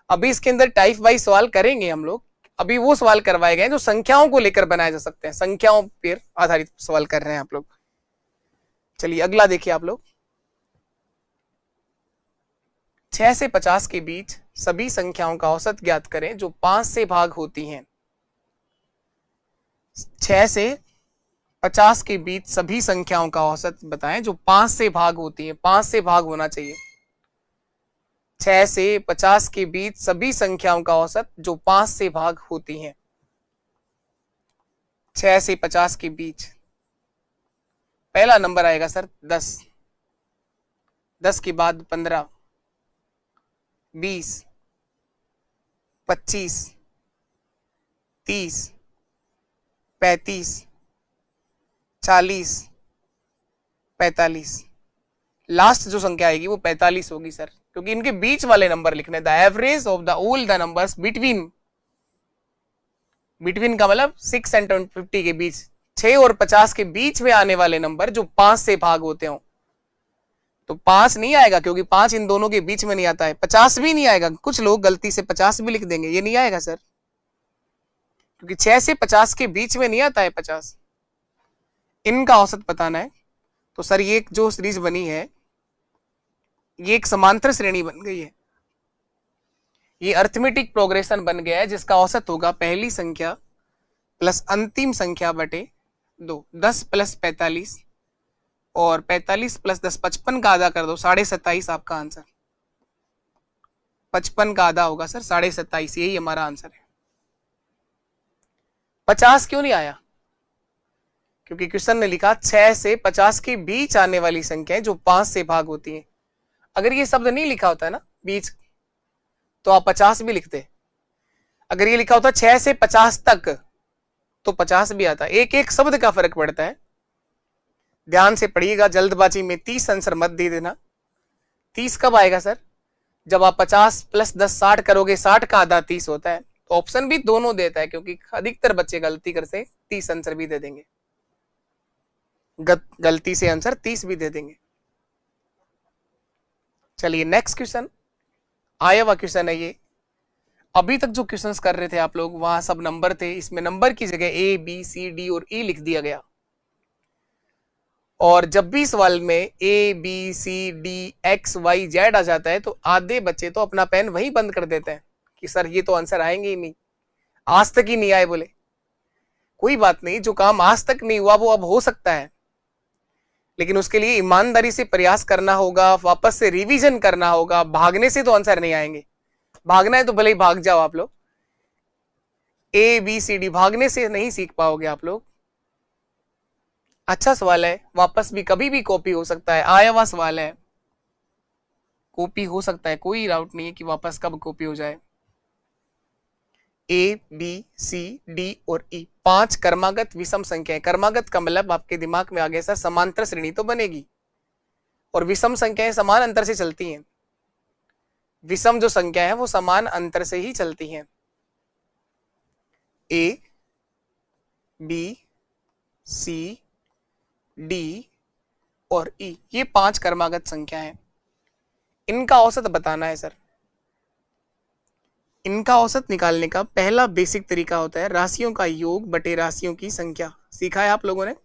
अभी इसके अंदर टाइप वाइज सवाल करेंगे हम लोग। अभी वो सवाल करवाए गए जो संख्याओं को लेकर बनाए जा सकते हैं, संख्याओं पर आधारित सवाल कर रहे हैं आप लोग। चलिए अगला देखिए आप लोग, 6 से 50 के बीच सभी संख्याओं का औसत ज्ञात करें जो 5 से भाग होती हैं। 6 से 50 के बीच सभी संख्याओं का औसत बताएं जो 5 से भाग होती हैं। 5 से भाग होना चाहिए। 6 से 50 के बीच सभी संख्याओं का औसत जो 5 से भाग होती हैं। 6 से 50 के बीच पहला नंबर आएगा सर 10, 10 के बाद 15, 20, 25, 30, 35, 40, 45। लास्ट जो संख्या आएगी वो 45 होगी सर, क्योंकि इनके बीच वाले नंबर लिखने, the average of the all the numbers between, between का मतलब 6 एंड 50 के बीच, 6 और 50 के बीच में आने वाले नंबर जो 5 से भाग होते हो। तो 5 नहीं आएगा क्योंकि 5 इन दोनों के बीच में नहीं आता है। 50 भी नहीं आएगा, कुछ लोग गलती से 50 भी लिख देंगे, ये नहीं आएगा सर, क्योंकि 6 से 50 के बीच में नहीं आता है 50। इनका औसत बताना है। तो सर ये जो सीरीज बनी है ये एक समांतर श्रेणी बन गई है, ये अर्थमेटिक प्रोग्रेशन बन गया है, जिसका औसत होगा पहली संख्या प्लस अंतिम संख्या बटे 2। 10 प्लस 45 और 45 प्लस 10, 55 का आधा कर दो, 27.5 आपका आंसर। 55 का आधा होगा सर 27.5, यही हमारा आंसर है। 50 क्यों नहीं आया, क्योंकि क्वेश्चन ने लिखा 6 से 50 के बीच आने वाली संख्याएं जो 5 से भाग होती हैं। अगर ये शब्द नहीं लिखा होता है ना बीच, तो आप 50 भी लिखते। अगर ये लिखा होता 6 से 50 तक तो 50 भी आता। एक एक शब्द का फर्क पड़ता है, ध्यान से पढ़िएगा, जल्दबाजी में 30 आंसर मत दे देना। 30 कब आएगा सर, जब आप 50 प्लस 10 60 करोगे, 60 का आधा 30 होता है। तो ऑप्शन भी दोनों देता है, क्योंकि अधिकतर बच्चे गलती कर से 30 आंसर भी दे देंगे, गलती से आंसर 30 भी दे देंगे। चलिए नेक्स्ट क्वेश्चन, आया हुआ क्वेश्चन है ये, अभी तक जो क्वेश्चंस कर रहे थे आप लोग वहां सब नंबर थे, इसमें नंबर की जगह ए बी सी डी और ई लिख दिया गया। और जब भी सवाल में A B C D X Y Z आ जाता है तो आधे बच्चे तो अपना पेन वहीं बंद कर देते हैं कि सर ये तो आंसर आएंगे ही नहीं, आज तक ही नहीं आए। बोले कोई बात नहीं, जो काम आज तक नहीं हुआ वो अब हो सकता है, लेकिन उसके लिए ईमानदारी से प्रयास करना होगा, वापस से रिवीजन करना होगा। भागने से तो आंसर नहीं आएंगे, भागना है तो भले ही भाग जाओ आप लोग, ए बी सी डी भागने से नहीं सीख पाओगे आप लोग। अच्छा सवाल है, वापस भी कभी भी कॉपी हो सकता है, आया हुआ सवाल है, कॉपी हो सकता है, कोई डाउट नहीं है कि वापस कब कॉपी हो जाए। ए बी सी डी और ई 5 कर्मागत विषम संख्या है। कर्मागत का मतलब आपके दिमाग में आ गया सर समांतर श्रेणी तो बनेगी, और विषम संख्याएं समान अंतर से चलती हैं। विषम जो संख्या है वो समान अंतर से ही चलती हैं। ए बी सी डी और ई ये 5 कर्मागत संख्या है। इनका औसत बताना है सर। इनका औसत निकालने का पहला बेसिक तरीका होता है राशियों का योग बटे राशियों की संख्या। सीखा है आप लोगों ने,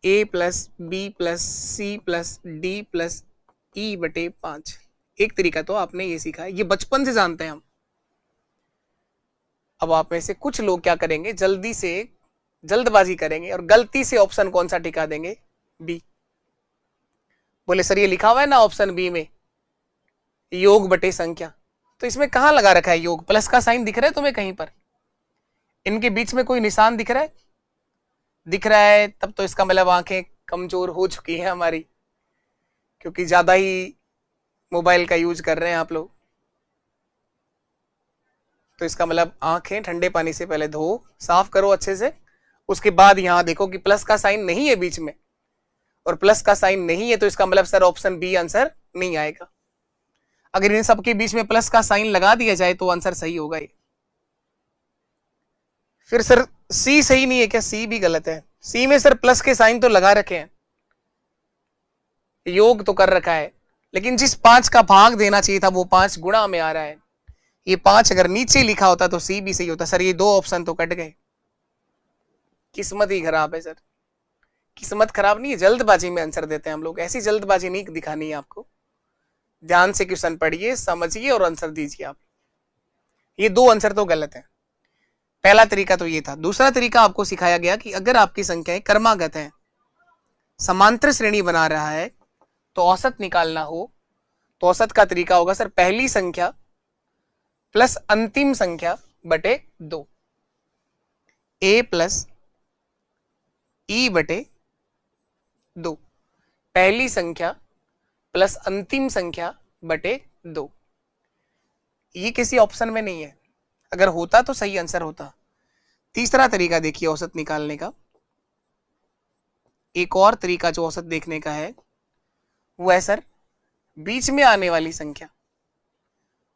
a plus B plus C plus D plus E बटे 5। एक तरीका तो आपने ये सीखा है, ये बचपन से जानते हैं हम। अब आप में से कुछ लोग क्या करेंगे, जल्दी से जल्दबाजी करेंगे और गलती से ऑप्शन कौन सा टिका देंगे, बी। बोले सर ये लिखा हुआ है ना ऑप्शन बी में योग बटे संख्या, तो इसमें कहां लगा रखा है योग, प्लस का साइन दिख रहा है तुम्हें कहीं पर, इनके बीच में कोई निशान दिख रहा है, दिख रहा है तब तो इसका मतलब आंखें कमजोर हो चुकी है हमारी, क्योंकि ज्यादा ही मोबाइल का यूज कर रहे हैं आप लोग। तो इसका मतलब आंखें ठंडे पानी से पहले धो, साफ करो अच्छे से, उसके बाद यहां देखो कि प्लस का साइन नहीं है बीच में, और प्लस का साइन नहीं है तो इसका मतलब सर ऑप्शन बी आंसर नहीं आएगा। अगर इन सबके बीच में प्लस का साइन लगा दिया जाए तो आंसर सही होगा ये। फिर सर सी सही नहीं है क्या, सी भी गलत है। सी में सर प्लस के साइन तो लगा रखे हैं, योग तो कर रखा है, लेकिन जिस 5 का भाग देना चाहिए था वो 5 गुणा में आ रहा है। ये 5 अगर नीचे लिखा होता तो सी भी सही होता। सर ये 2 ऑप्शन तो कट गए, किस्मत ही खराब है सर। किस्मत खराब नहीं है, जल्दबाजी में आंसर देते हैं हम लोग, ऐसी जल्दबाजी नहीं दिखानी है आपको। ध्यान से क्वेश्चन पढ़िए, समझिए और आंसर दीजिए आप। ये 2 आंसर तो गलत है। पहला तरीका तो ये था। दूसरा तरीका आपको सिखाया गया कि अगर आपकी संख्याएं कर्मागत हैं, समांतर श्रेणी बना रहा है, तो औसत निकालना हो तो औसत का तरीका होगा सर पहली संख्या प्लस अंतिम संख्या बटे 2, a प्लस ई बटे 2, पहली संख्या प्लस अंतिम संख्या बटे 2। ये किसी ऑप्शन में नहीं है, अगर होता तो सही आंसर होता। तीसरा तरीका देखिए औसत निकालने का। एक और तरीका जो औसत देखने का है वो है सर बीच में आने वाली संख्या,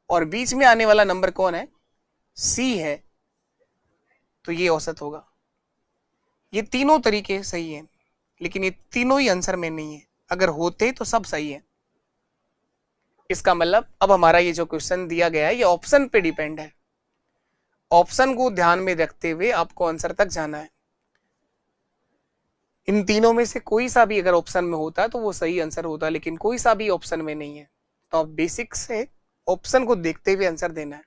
और बीच में आने वाला नंबर कौन है, सी है, तो ये औसत होगा। ये तीनों तरीके सही हैं, लेकिन ये तीनों ही आंसर में नहीं है। अगर होते तो सब सही है। इसका मतलब अब हमारा ये जो क्वेश्चन दिया गया है ये ऑप्शन पे डिपेंड है। ऑप्शन को ध्यान में रखते हुए आपको आंसर तक जाना है। इन तीनों में से कोई सा भी अगर ऑप्शन में होता तो वो सही आंसर होता, लेकिन कोई सा भी ऑप्शन में नहीं है, तो आप बेसिक से ऑप्शन को देखते हुए आंसर देना है।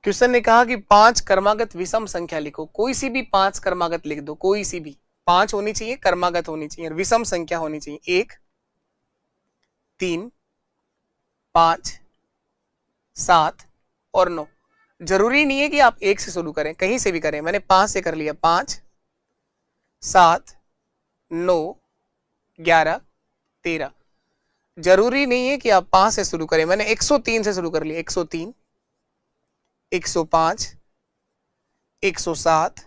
क्वेश्चन ने कहा कि 5 कर्मागत विषम संख्या लिखो। कोई सी भी 5 कर्मागत लिख दो, कोई सी भी 5 होनी चाहिए, कर्मागत होनी चाहिए, विषम संख्या होनी चाहिए। 1 3 5 7 और 9। जरूरी नहीं है कि आप 1 से शुरू करें, कहीं से भी करें। मैंने 5 से कर लिया, 5 7 9 11 13। जरूरी नहीं है कि आप 5 से शुरू करें। मैंने 103 से शुरू कर लिया, 103 105 107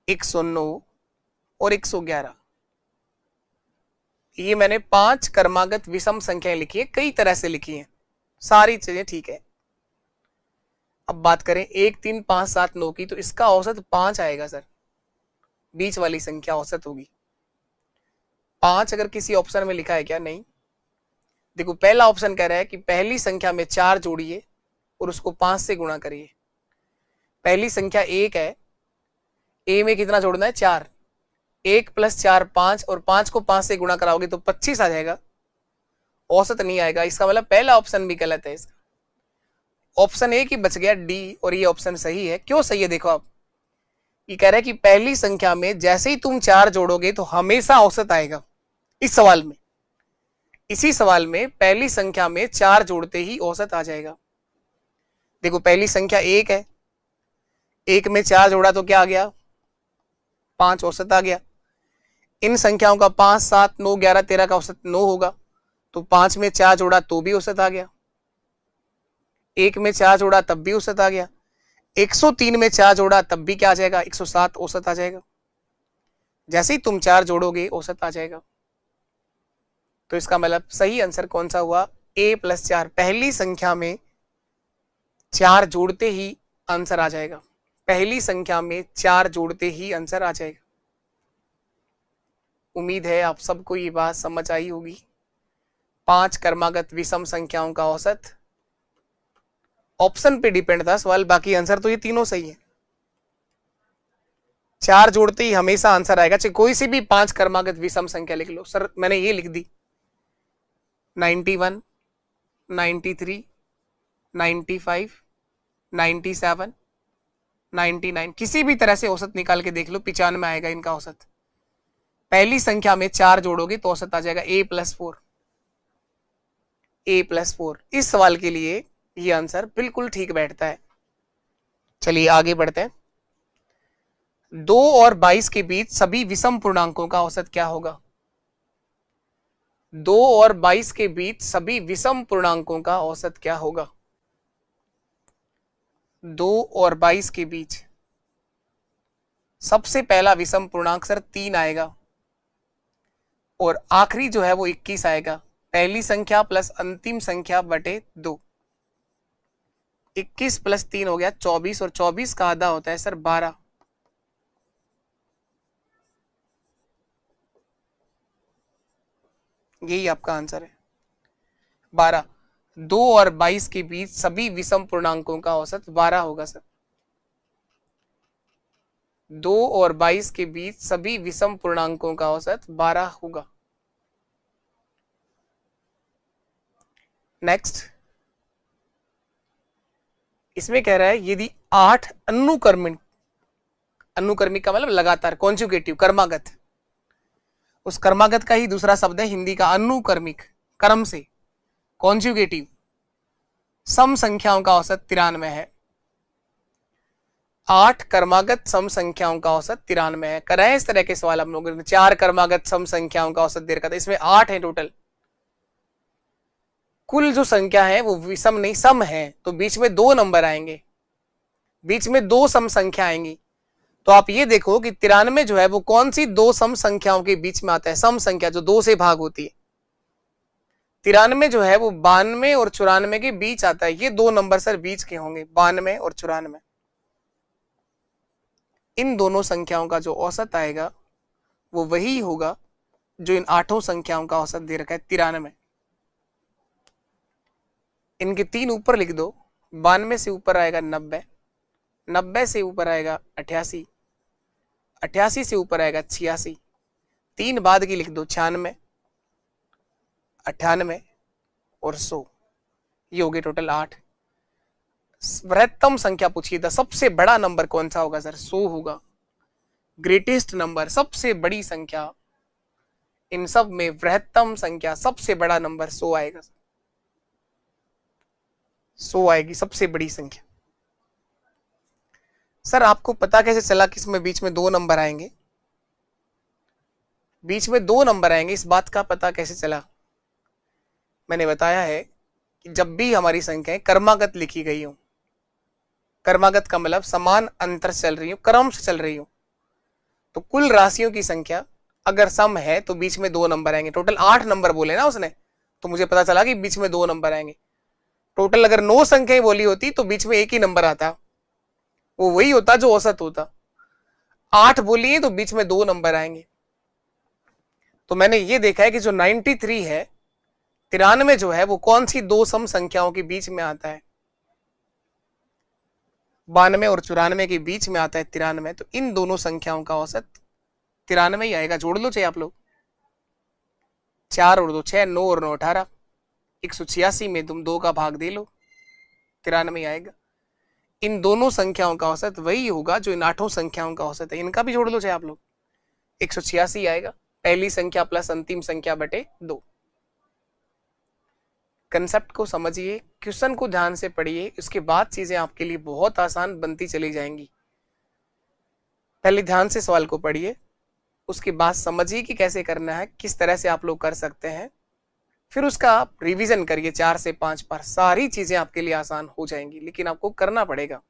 109 और 111। ये मैंने 5 कर्मागत विषम संख्याएं लिखी है, कई तरह से लिखी हैं, सारी चीजें ठीक है। अब बात करें 1 3 5 7 9 की, तो इसका औसत 5 आएगा सर, बीच वाली संख्या औसत होगी। 5 अगर किसी ऑप्शन में लिखा है क्या, नहीं। देखो पहला ऑप्शन कह रहा है कि पहली संख्या में 4 जोड़िए और उसको 5 से गुणा करिए। पहली संख्या 1 है, ए में कितना जोड़ना है 4, 1 + 4 5 और 5 को 5 से गुणा कराओगे तो 25 आ जाएगा, औसत नहीं आएगा। इसका मतलब पहला ऑप्शन भी गलत है। इसका ऑप्शन ए की बच गया डी, और ये ऑप्शन सही है। क्यों सही है देखो आप, ये कह रहा है कि पहली संख्या में जैसे ही तुम 4 जोड़ोगे तो हमेशा औसत आएगा। इस सवाल में, इसी सवाल में पहली संख्या में 4 जोड़ते ही औसत आ जाएगा। देखो पहली संख्या 1 है, 1 में 4 जोड़ा तो क्या आ गया 5, औसत आ गया। इन संख्याओं का 5 7 9 11 13 का औसत 9 होगा, तो 5 में 4 जोड़ा तो भी औसत आ गया, 1 में 4 जोड़ा तब भी औसत आ गया, 103 में 4 जोड़ा तब भी क्या आ जाएगा 107 औसत आ जाएगा। जैसे ही तुम 4 जोड़ोगे औसत आ जाएगा। तो इसका मतलब सही आंसर कौन सा हुआ, a + 4। पहली संख्या में 4 जोड़ते ही आंसर आ जाएगा, पहली संख्या में 4 जोड़ते ही आंसर आ जाएगा। उम्मीद है आप सबको ये बात समझ आई होगी। 5 क्रमागत विषम संख्याओं का औसत, ऑप्शन पे डिपेंड था सवाल, बाकी आंसर तो ये तीनों सही है। 4 जोड़ते ही हमेशा आंसर आएगा, चाहे कोई सी भी 5 क्रमागत विषम संख्या लिख लो। सर मैंने ये लिख दी 91, 93, 95, 97, 99, किसी भी तरह से औसत निकाल के देख लो, 95 आएगा इनका औसत। पहली संख्या में 4 जोड़ोगे तो औसत आ जाएगा a + 4, a + 4। इस सवाल के लिए ये आंसर बिल्कुल ठीक बैठता है। चलिए आगे बढ़ते हैं। 2 और 22 के बीच सभी विषम पूर्णांकों का औसत क्या होगा। 2 और 22 के बीच सभी विषम पूर्णांकों का औसत क्या होगा। 2 और 22 के बीच सबसे पहला विषम पूर्णांक सर 3 आएगा, और आखिरी जो है वो 21 आएगा। पहली संख्या प्लस अंतिम संख्या बटे 2, 21 + 3 हो गया 24, और 24 का आधा होता है सर 12। यही आपका आंसर है 12। 2 और 22 के बीच सभी विषम पूर्णांकों का औसत 12 होगा सर। 2 और 22 के बीच सभी विषम पूर्णांकों का औसत 12 होगा। नेक्स्ट, इसमें कह रहा है यदि 8 अनुक्रमिक, अनुक्रमिक का मतलब लगातार, कॉन्जुगेटिव क्रमागत, उस क्रमागत का ही दूसरा शब्द है हिंदी का अनुक्रमिक, क्रम से, कॉन्जुगेटिव सम संख्याओं का औसत 93 है। 8 क्रमागत सम संख्याओं का औसत 93 है। कर रहे हैं इस तरह के सवाल हम लोगों ने। 4 क्रमागत सम संख्याओं का औसत दे रखा था, इसमें 8 है टोटल। कुल जो संख्या है वो विषम नहीं सम है, तो बीच में 2 नंबर आएंगे, बीच में 2 सम संख्या आएंगी। तो आप ये देखो कि 93 जो है वो कौन सी 2 सम संख्याओं के बीच में आता है, सम संख्या जो 2 से भाग होती है। 93 जो है वो 92 और 94 के बीच आता है। ये 2 नंबर सर बीच के होंगे, 92 और 94। इन दोनों संख्याओं का जो औसत आएगा वो वही होगा जो इन 8 संख्याओं का औसत दे रखा है 93। इनके 3 ऊपर लिख दो, 92 से ऊपर आएगा 90, 90 से ऊपर आएगा 88, 88 से ऊपर आएगा 86, 3 बाद की लिख दो 96, 98 और 100। ये हो गए टोटल 8। वृहत्तम संख्या पूछिए था, सबसे बड़ा नंबर कौन सा होगा सर, 100 होगा। ग्रेटेस्ट नंबर, सबसे बड़ी संख्या, इन सब में वृहत्तम संख्या सबसे बड़ा नंबर 100 आएगा। 100 आएगी सबसे बड़ी संख्या। सर आपको पता कैसे चला कि इसमें बीच में 2 नंबर आएंगे, बीच में 2 नंबर आएंगे, इस बात का पता कैसे चला। मैंने बताया है कि जब भी हमारी संख्याएं क्रमागत लिखी गई हो, क्रमागत का मतलब समान अंतर चल रही हो, क्रम से चल रही हो, तो कुल राशियों की संख्या अगर सम है तो बीच में 2 नंबर आएंगे। टोटल 8 नंबर बोले ना उसने, तो मुझे पता चला कि बीच में 2 नंबर आएंगे। टोटल अगर 9 संख्याएं बोली होती तो बीच में एक ही नंबर आता, वो वही होता जो औसत होता। 8 बोली है तो बीच में 2 नंबर आएंगे। तो मैंने ये देखा है कि जो 93 है, 93 जो है वो कौन सी दो सम संख्याओं के बीच में आता है? 92 और 94 के बीच में आता है 93, तो इन दोनों संख्याओं का औसत 93 ही आएगा। जोड़ लो चाहे आप लोग, 4 और 2 6, 9 और 9 18, 186 में तुम 2 का भाग दे लो, 93 आएगा। इन दोनों संख्याओं का औसत वही होगा जो इन 8 संख्याओं का औसत है। इनका भी जोड़ लो चाहे आप लोग, 186 आएगा, पहली संख्या प्लस अंतिम संख्या बटे 2। कंसेप्ट को समझिए, क्वेश्चन को ध्यान से पढ़िए, उसके बाद चीजें आपके लिए बहुत आसान बनती चली जाएंगी। पहले ध्यान से सवाल को पढ़िए, उसके बाद समझिए कि कैसे करना है, किस तरह से आप लोग कर सकते हैं, फिर उसका आप रिवीजन करिए 4 से 5 बार, सारी चीजें आपके लिए आसान हो जाएंगी, लेकिन आपको करना पड़ेगा।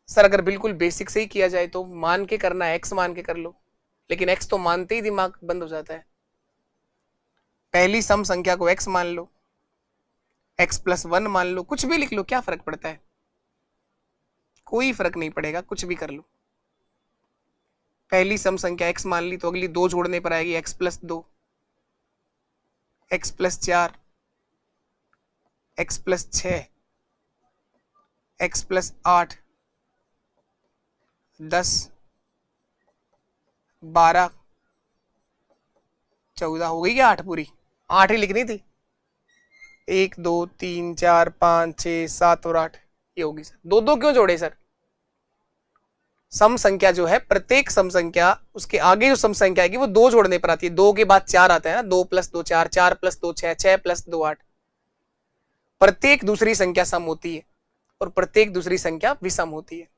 सर अगर बिल्कुल बेसिक से ही किया जाए तो मान के करना है, एक्स मान के कर लो, लेकिन एक्स तो मानते ही दिमाग बंद हो जाता है। पहली सम संख्या को एक्स मान लो, एक्स प्लस 1 मान लो, कुछ भी लिख लो, क्या फर्क पड़ता है? कोई फर्क नहीं पड़ेगा, कुछ भी कर लो। पहली सम संख्या एक्स मान ली तो अगली 2 जोड़ने पर आएगी x plus 2, x plus 4, x plus 6, x plus 8, 10, 12, 14 हो गई क्या? 8 पूरी, 8 ही लिखनी थी। 1 2 3 4 5 6 7 और 8, ये होगी सर। 2 क्यों जोड़े सर? सम संख्या जो है, प्रत्येक सम संख्या उसके आगे जो सम संख्या आएगी वो 2 जोड़ने पर आती है। 2 के बाद 4 आता है ना, 2 + 2 4, 4 + 2 6, 6 + 2 8। प्रत्येक दूसरी संख्या सम होती है और प्रत्येक दूसरी संख्या विषम होती है।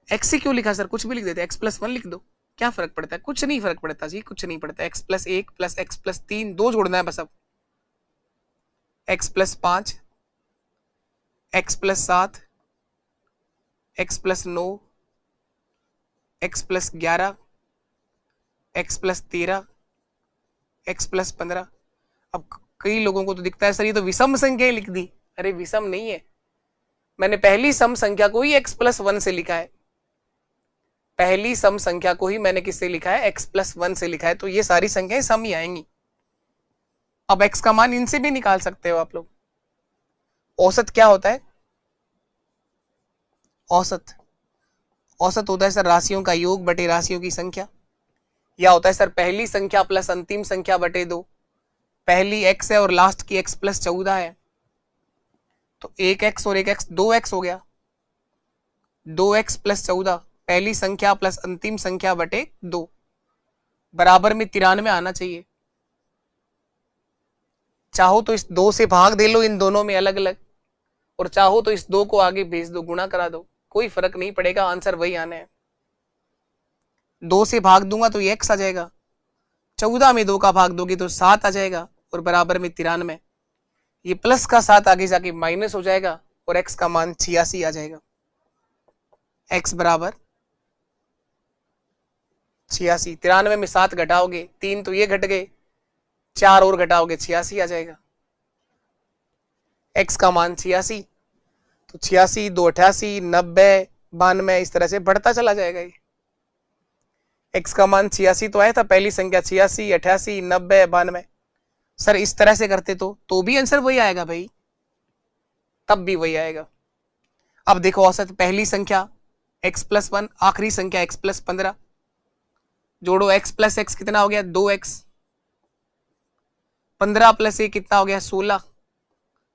एक्स क्यों लिखा सर? कुछ भी लिख देते, एक्स प्लस 1 लिख दो, क्या फर्क पड़ता है? कुछ नहीं फर्क पड़ता जी, कुछ नहीं पड़ता। एक्स प्लस 1 + एक्स प्लस 3, 2 जोड़ना है बस। अब x plus 5, x plus 7, x plus 9, x plus 11, x plus 13, x plus 15। अब कई लोगों को तो दिखता है सर ये तो विषम संख्या लिख दी। अरे विषम नहीं है, मैंने पहली सम संख्या को ही एक्स प्लस 1 से लिखा है। पहली सम संख्या को ही मैंने किससे लिखा है? एक्स प्लस 1 से लिखा है, तो ये सारी संख्याएं सम ही आएंगी। अब एक्स का मान इनसे भी निकाल सकते हो आप लोग। औसत क्या होता है? औसत होता है सर राशियों का योग बटे राशियों की संख्या, या होता है सर पहली संख्या प्लस अंतिम संख्या बटे 2। पहली एक्स है और लास्ट की एक्स प्लस 14 है, तो 1x और 1x 2x हो गया। 2x प्लस 14, पहली संख्या प्लस अंतिम संख्या बटे 2, बराबर में 93 आना चाहिए। चाहो तो इस 2 से भाग दे लो इन दोनों में अलग अलग, और चाहो तो इस 2 को आगे भेज दो, गुणा करा दो, कोई फर्क नहीं पड़ेगा, आंसर वही आना है। 2 से भाग दूंगा तो ये x आ जाएगा, 14 में 2 का भाग दोगे तो 7 आ जाएगा, और बराबर में 93। ये प्लस का 7 आगे जाके माइनस हो जाएगा और x का मान 86 आ जाएगा। x बराबर 86। 93 में 7 घटाओगे 3 तो ये घट गए, 4 और घटाओगे 86 आ जाएगा। x का मान 86, तो 86 2 88 90 92 इस तरह से बढ़ता चला जाएगा। ये x का मान 86 तो आया था, पहली संख्या 86 88 90 92। सर इस तरह से करते तो भी आंसर वही आएगा भाई, तब भी वही आएगा। अब देखो औसत, पहली संख्या x प्लस 1, आखिरी संख्या x प्लस 15, जोड़ो x प्लस x कितना हो गया? 2x। 15 प्लस 1 कितना हो गया? 16।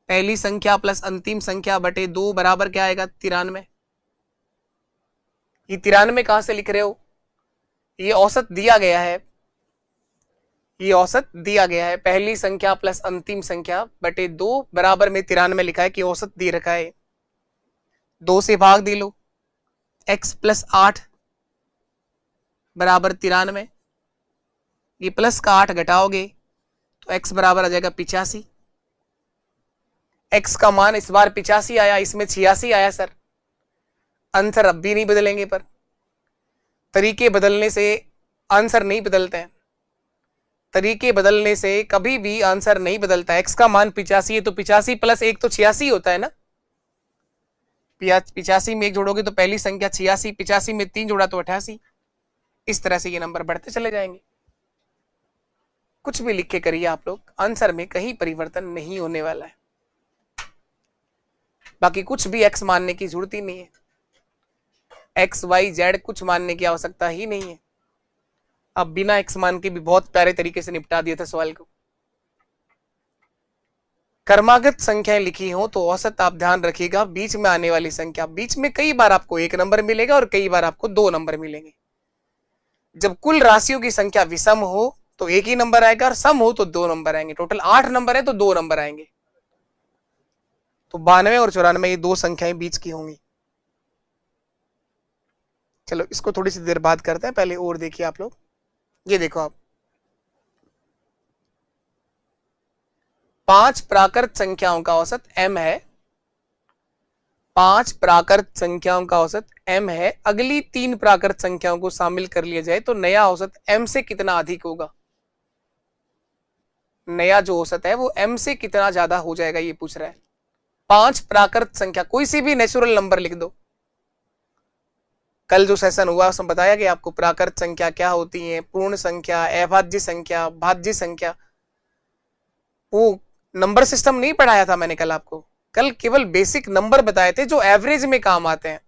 पहली संख्या प्लस अंतिम संख्या बटे 2 बराबर क्या आएगा? 93। ये 93 कहां से लिख रहे हो? ये औसत दिया गया है, ये औसत दिया गया है। पहली संख्या प्लस अंतिम संख्या बटे 2 बराबर में 93 लिखा है कि औसत दे रखा है। 2 से भाग दे लो, x प्लस 8 बराबर 93। ये प्लस का 8 घटाओगे तो x बराबर आ जाएगा 85। x का मान इस बार 85 आया, इसमें 86 आया सर। आंसर अब भी नहीं बदलेंगे, पर तरीके बदलने से आंसर नहीं बदलते हैं। तरीके बदलने से कभी भी आंसर नहीं बदलता है। x का मान 85 है तो 85 प्लस 1 तो 86 होता है ना। 85 में 1 जोड़ोगे तो पहली संख्या 86, 85 में 3 जोड़ा तो 88। इस तरह से ये नंबर बढ़ते चले जाएंगे। कुछ भी लिख के करिए आप लोग, आंसर में कहीं परिवर्तन नहीं होने वाला है। बाकी कुछ भी x मानने की जरूरत ही नहीं है, x y z कुछ मानने की आवश्यकता ही नहीं है। अब बिना x मान के भी बहुत प्यारे तरीके से निपटा दिया था सवाल को। क्रमागत संख्याएं लिखी हो तो औसत आप ध्यान रखिएगा बीच में आने वाली संख्या, बीच में कई बार आपको 1 नंबर मिलेगा और कई बार आपको 2 नंबर मिलेंगे। जब कुल राशियों की संख्या विषम हो तो 1 ही नंबर आएगा और सम हो तो 2 नंबर आएंगे। टोटल 8 नंबर है तो 2 नंबर आएंगे। तो 92 और 94 ये 2 संख्याएं बीच की होंगी। चलो इसको थोड़ी सी देर बाद करते हैं, पहले और देखिए आप लोग। ये देखो आप, 5 प्राकृत संख्याओं का औसत m है, 5 प्राकृत संख्याओं का औसत m है। अगली 3 प्राकृत संख्याओं को शामिल कर लिया जाए तो नया औसत m से कितना अधिक होगा। नया जो औसत है वो m से कितना ज्यादा हो जाएगा ये पूछ रहा है। 5 प्राकृत संख्या, कोई सी भी नेचुरल नंबर लिख दो। कल जो सेशन हुआ उसमें बताया कि आपको प्राकृत संख्या क्या होती है, पूर्ण संख्या, अभाज्य संख्या, भाज्य संख्या। वो नंबर सिस्टम नहीं पढ़ाया था मैंने कल आपको। कल केवल बेसिक नंबर बताए थे जो एवरेज में काम आते हैं,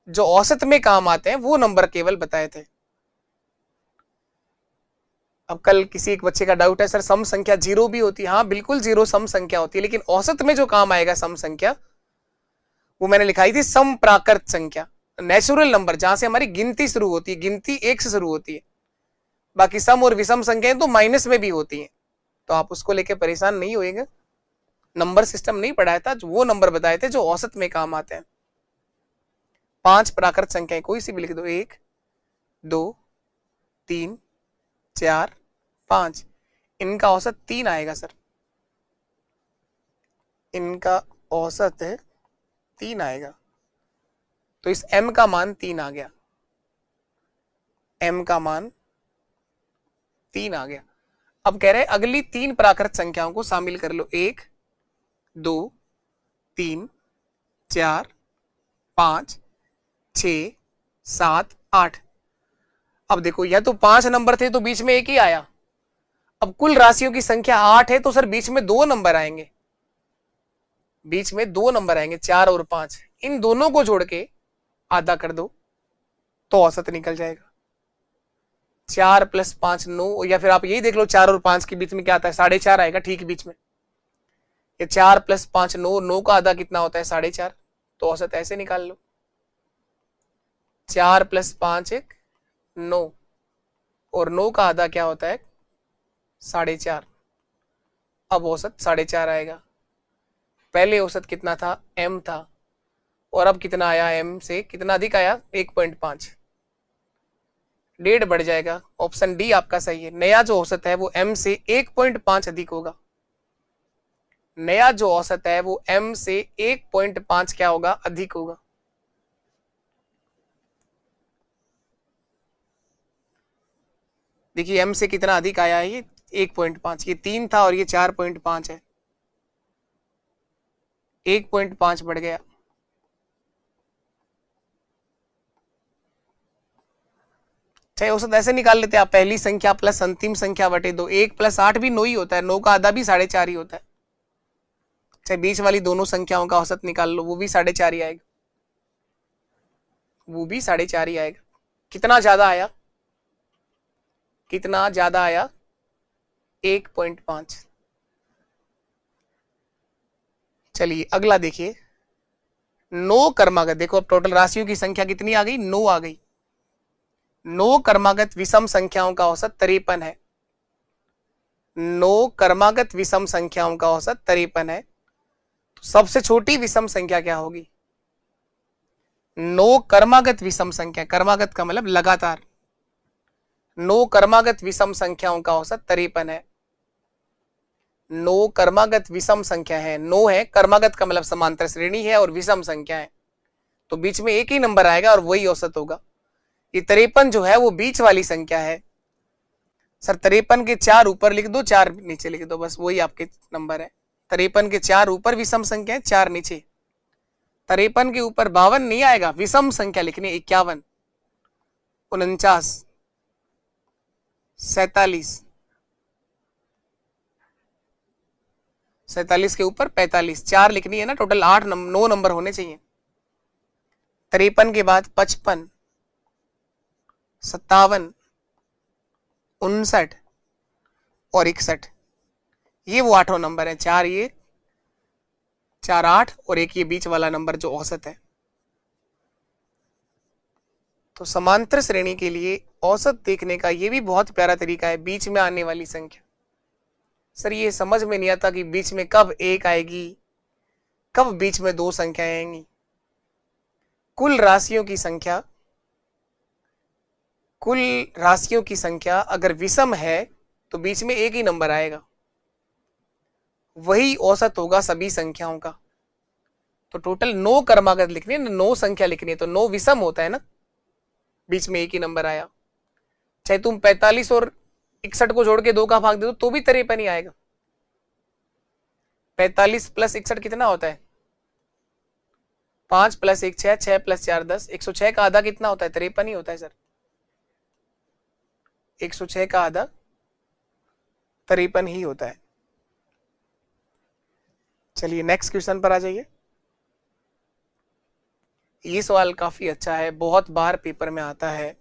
जो औसत में काम आते हैं, वो नंबर केवल बताए थे। अब कल किसी एक बच्चे का डाउट है, सर सम संख्या 0 भी होती है। हाँ बिल्कुल 0 सम संख्या होती है, लेकिन औसत में जो काम आएगा सम संख्या, वो मैंने लिखाई थी सम प्राकृत संख्या, नेचुरल नंबर, जहां से हमारी गिनती शुरू होती है। गिनती 1 से शुरू होती है। बाकी सम और विषम संख्याएं तो माइनस में भी होती हैं, तो आप उसको लेके परेशान नहीं होएंगे। नंबर सिस्टम नहीं पढ़ाया था, वो नंबर बताए थे जो औसत में काम आते हैं। 5 प्राकृत संख्याएं कोई सी भी लिख दो, 1 2 3 4 5। इनका औसत 3 आएगा सर, इनका औसत 3 आएगा। तो इस m का मान 3 आ गया, m का मान 3 आ गया। अब कह रहे हैं अगली 3 प्राकृत संख्याओं को शामिल कर लो, 1 2 3 4 5 6 7 8। अब देखो यह तो 5 नंबर थे तो बीच में 1 ही आया। अब कुल राशियों की संख्या 8 है तो सर बीच में 2 नंबर आएंगे, बीच में 2 नंबर आएंगे, 4 और 5। इन दोनों को जोड़ के आधा कर दो तो औसत निकल जाएगा। 4 + 5 9, या फिर आप यही देख लो 4 और 5 के बीच में क्या आता है, 4.5 आएगा ठीक बीच में। ये 4 + 5 9, 9 का आधा कितना होता है 4.5, तो औसत ऐसे निकाल लो। 4 + 5 1 9, और 9 का आधा क्या होता है 4.5। अब औसत 4.5 आएगा। पहले औसत कितना था, m था, और अब कितना आया, m से कितना अधिक आया 1.5, 1.5 बढ़ जाएगा। ऑप्शन डी आपका सही है। नया जो औसत है वो m से 1.5 अधिक होगा। नया जो औसत है वो m से 1.5 क्या होगा, अधिक होगा। देखिए m से कितना अधिक आया है, ये 1.5, ये 3 था और ये 4.5 है, 1.5 बढ़ गया। चाहे औसत ऐसे निकाल लेते आप, पहली संख्या प्लस अंतिम संख्या बटे 2। 1 + 8 भी 9 ही होता है, 9 का आधा भी 4.5 ही होता है। चाहे बीच वाली दोनों संख्याओं का औसत निकाल लो, वो भी 4.5 ही आएगा, वो भी 4.5 ही आएगा। कितना ज्यादा आया, कितना ज्यादा आया 1.5। चलिए अगला देखिए, 9 क्रमागत। देखो अब टोटल राशियों की संख्या कितनी आ गई, 9 आ गई। 9 क्रमागत विषम संख्याओं का औसत 53 है। 9 क्रमागत विषम संख्याओं का औसत 53 है। तो सबसे छोटी विषम संख्या क्या होगी, 9 क्रमागत विषम संख्या, क्रमागत का मतलब लगातार। 9 क्रमागत विषम संख्याओं का औसत 53 है। 9 क्रमागत विषम संख्या है, 9 है, क्रमागत का मतलब समांतर श्रेणी है और विषम संख्या है, तो बीच में एक ही नंबर आएगा और वही औसत होगा। ये 53 जो है वो बीच वाली संख्या है। सर 53 के 4 ऊपर लिख दो, 4 नीचे लिख दो, बस वही आपके नंबर है। 53 के 4 ऊपर विषम संख्या है, 4 नीचे। 53 के ऊपर 52 नहीं आएगा, विषम संख्या लिखनी, 51 49 47 47 के ऊपर 45, 4 लिखनी है ना, टोटल 9 नंबर होने चाहिए। 53 के बाद 55, 57, 59 और 61, ये वो 8 नंबर है। 4 ये, 4 8 और एक ये बीच वाला नंबर जो औसत है। तो समांतर श्रेणी के लिए औसत देखने का ये भी बहुत प्यारा तरीका है, बीच में आने वाली संख्या। सर ये समझ में नहीं आता कि बीच में कब 1 आएगी, कब बीच में 2 संख्याएं आएंगी। कुल राशियों की संख्या अगर विषम है तो बीच में एक ही नंबर आएगा, वही औसत होगा सभी संख्याओं का। तो टोटल 9 क्रमागत लिखनी है, 9 संख्या लिखनी है, तो 9 विषम होता है ना, बीच में एक ही नंबर आया। चाहे तुम 45 और 61 को जोड़ के 2 का भाग दे दो तो भी 53 ही आएगा। 45 प्लस 61 कितना होता है? 5 प्लस 1 6, 6 प्लस 4 10, 106 का आधा कितना होता है? 53 ही होता है सर। 106 का आधा 53 ही होता है। चलिए नेक्स्ट क्वेश्चन पर आ जाइए। ये सवाल काफी अच्छा है, बहुत बार पेपर में आता है,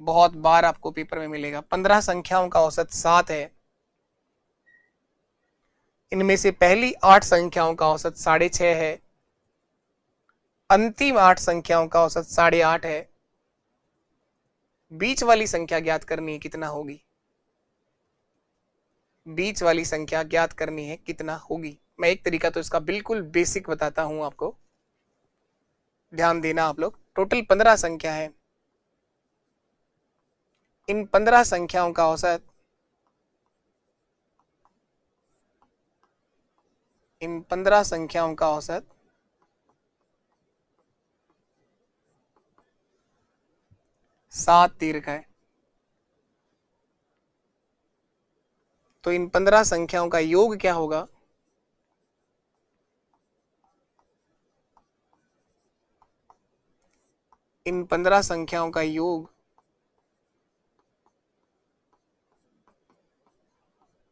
बहुत बार आपको पेपर में मिलेगा। 15 संख्याओं का औसत 7 है। इनमें से पहली 8 संख्याओं का औसत 6.5 है, अंतिम 8 संख्याओं का औसत 8.5 है। बीच वाली संख्या ज्ञात करनी है, कितना होगी? बीच वाली संख्या ज्ञात करनी है, कितना होगी? मैं एक तरीका तो इसका बिल्कुल बेसिक बताता हूं आपको, ध्यान देना आप लोग। टोटल 15 संख्या है, इन 15 संख्याओं का औसत, इन 15 संख्याओं का औसत 7 दीर्घ है। तो इन 15 संख्याओं का योग क्या होगा? इन 15 संख्याओं का योग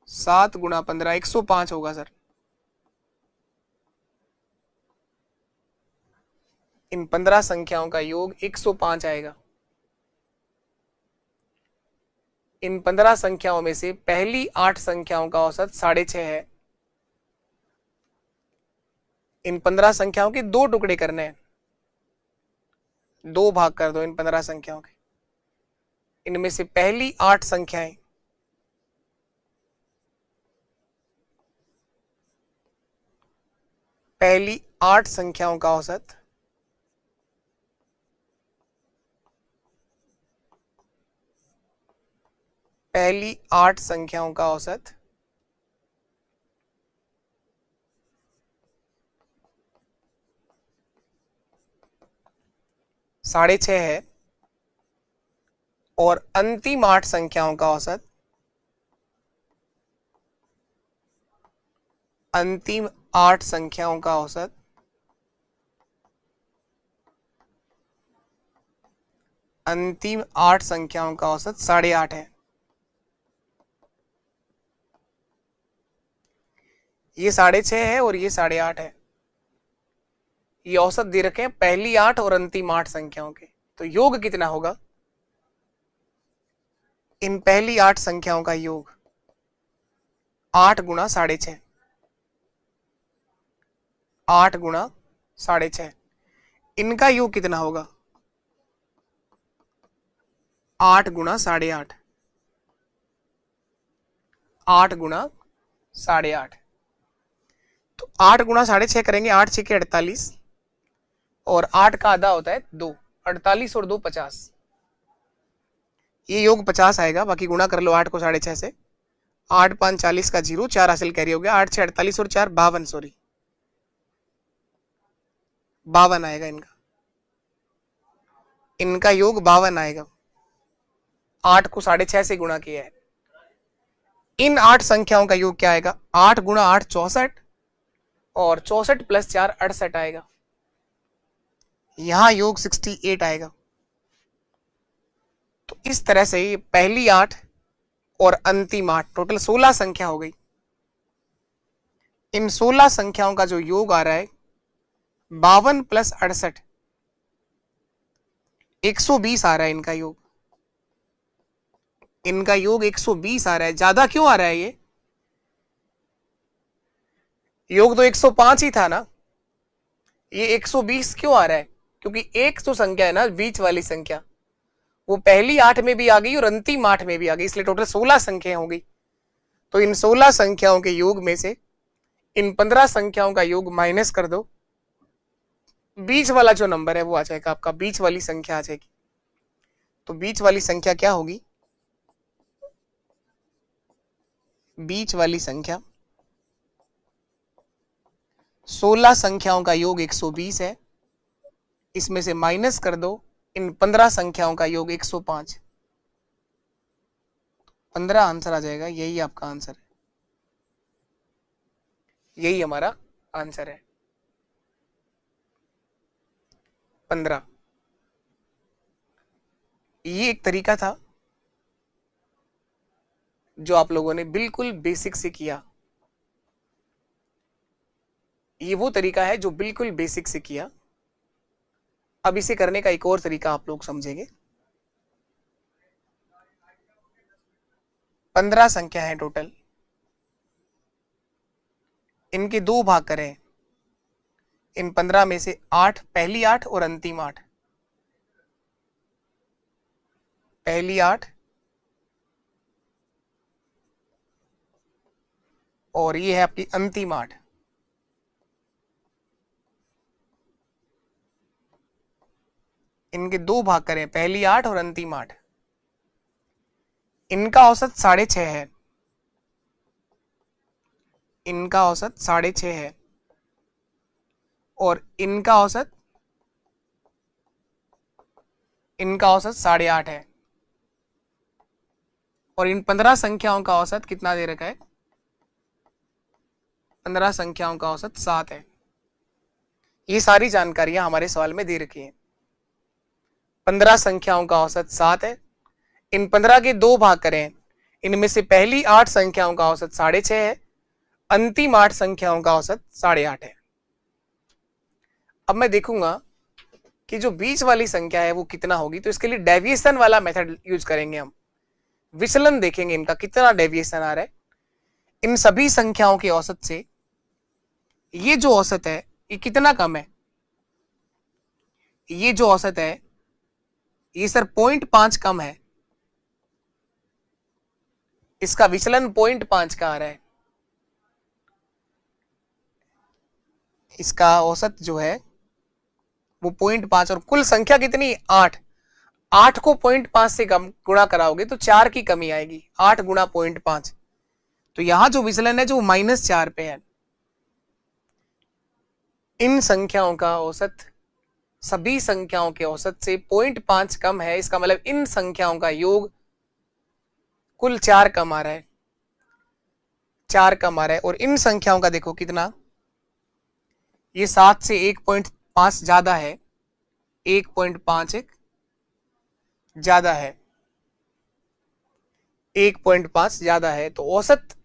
7 गुणा 15 105 होगा सर। इन 15 संख्याओं का योग 105 आएगा। इन 15 संख्याओं में से पहली 8 संख्याओं का औसत 6.5 है। इन 15 संख्याओं के 2 टुकड़े करने हैं, 2 भाग कर दो इन 15 संख्याओं के। इनमें से पहली 8 संख्याएं, पहली 8 संख्याओं का औसत पहली 8 संख्याओं का औसत 6.5 है और अंतिम 8 संख्याओं का औसत, अंतिम 8 संख्याओं का औसत अंतिम 8 संख्याओं का औसत 8.5 है। ये 6.5 है और ये 8.5 है। ये औसत दे रखे हैं पहली 8 और अंतिम 8 संख्याओं के। तो योग कितना होगा? इन पहली 8 संख्याओं का योग 8 गुणा 6.5, 8 गुणा 6.5। इनका योग कितना होगा? 8 गुणा 8.5, 8 गुणा 8.5। तो 8 गुणा 6.5 करेंगे, 8 6 के 48 और 8 का आधा होता है 2, 48 और 2 50। ये योग 50 आएगा। बाकी गुणा कर लो 8 को 6.5 से। 8 5 40 का 0, 4 हासिल कैरी हो गया। 8 6 48 और 4 52, सॉरी 52 आएगा इनका। इनका योग 52 आएगा। 8 को 6.5 से गुणा किया है। इन 8 संख्याओं का योग क्या आएगा? 8 गुणा 8 64 और 64 प्लस 4 68 आएगा। यहां योग 68 आएगा। तो इस तरह से ये पहली 8 और अंतिम 8, टोटल 16 संख्या हो गई। इन 16 संख्याओं का जो योग आ रहा है 52 + 68, 120 आ रहा है इनका योग। इनका योग 120 आ रहा है। ज्यादा क्यों आ रहा है? ये योग तो 105 ही था ना, ये 120 क्यों आ रहा है? क्योंकि एक जो संख्या है ना, बीच वाली संख्या, वो पहली 8 में भी आ गई और अंतिम 8 में भी आ गई, इसलिए टोटल 16 संख्याएं हो गई। तो इन 16 संख्याओं के योग में से इन 15 संख्याओं का योग माइनस कर दो, बीच वाला जो नंबर है वो आ जाएगा आपका, बीच वाली संख्या आ जाएगी। तो बीच वाली संख्या क्या होगी? बीच वाली संख्या 16 संख्याओं का योग 120 है, इसमें से माइनस कर दो इन 15 संख्याओं का योग 105, 15 आंसर आ जाएगा। यही आपका आंसर है, यही हमारा आंसर है 15। ये एक तरीका था जो आप लोगों ने बिल्कुल बेसिक से किया। ये वो तरीका है जो बिल्कुल बेसिक से किया। अब इसे करने का एक और तरीका आप लोग समझेंगे। 15 संख्या है टोटल, इनके 2 भाग करें। इन 15 में से 8, पहली 8 और अंतिम 8, पहली 8 और ये है आपकी अंतिम 8। इनके 2 भाग करें, पहली 8 और अंतिम 8। इनका औसत 6.5 है, इनका औसत 6.5 है और इनका औसत 8.5 है। और इन 15 संख्याओं का औसत कितना दे रखा है? 15 संख्याओं का औसत 7 है। ये सारी जानकारियां हमारे सवाल में दे रखी हैं। 15 संख्याओं का औसत 7 है, इन 15 के 2 भाग करें। इनमें से पहली 8 संख्याओं का औसत 6.5 है, अंतिम 8 संख्याओं का औसत 8.5 है। अब मैं देखूंगा कि जो बीच वाली संख्या है वो कितना होगी, तो इसके लिए डेविएशन वाला मेथड यूज करेंगे हम। विचलन देखेंगे इनका कितना डेविएशन आ रहा है। इन सभी संख्याओं के औसत से ये जो औसत है ये कितना कम है? ये जो औसत है ये सर 0.5 कम है, इसका विचलन 0.5 का आ रहा है। इसका औसत जो है वो 0.5 और कुल संख्या कितनी? 8। 8 को 0.5 से कम गुणा कराओगे तो 4 की कमी आएगी। 8 गुणा 0.5, तो यहां जो विचलन है जो -4 पे है। इन संख्याओं का औसत सभी संख्याओं के औसत से 0.5 कम है, इसका मतलब इन संख्याओं का योग कुल 4 कम आ रहा है, 4 कम आ रहा है। और इन संख्याओं का देखो कितना, ये 7 से 1.5 ज्यादा है, 1.51 ज्यादा है, 1.5 ज्यादा है। तो औसत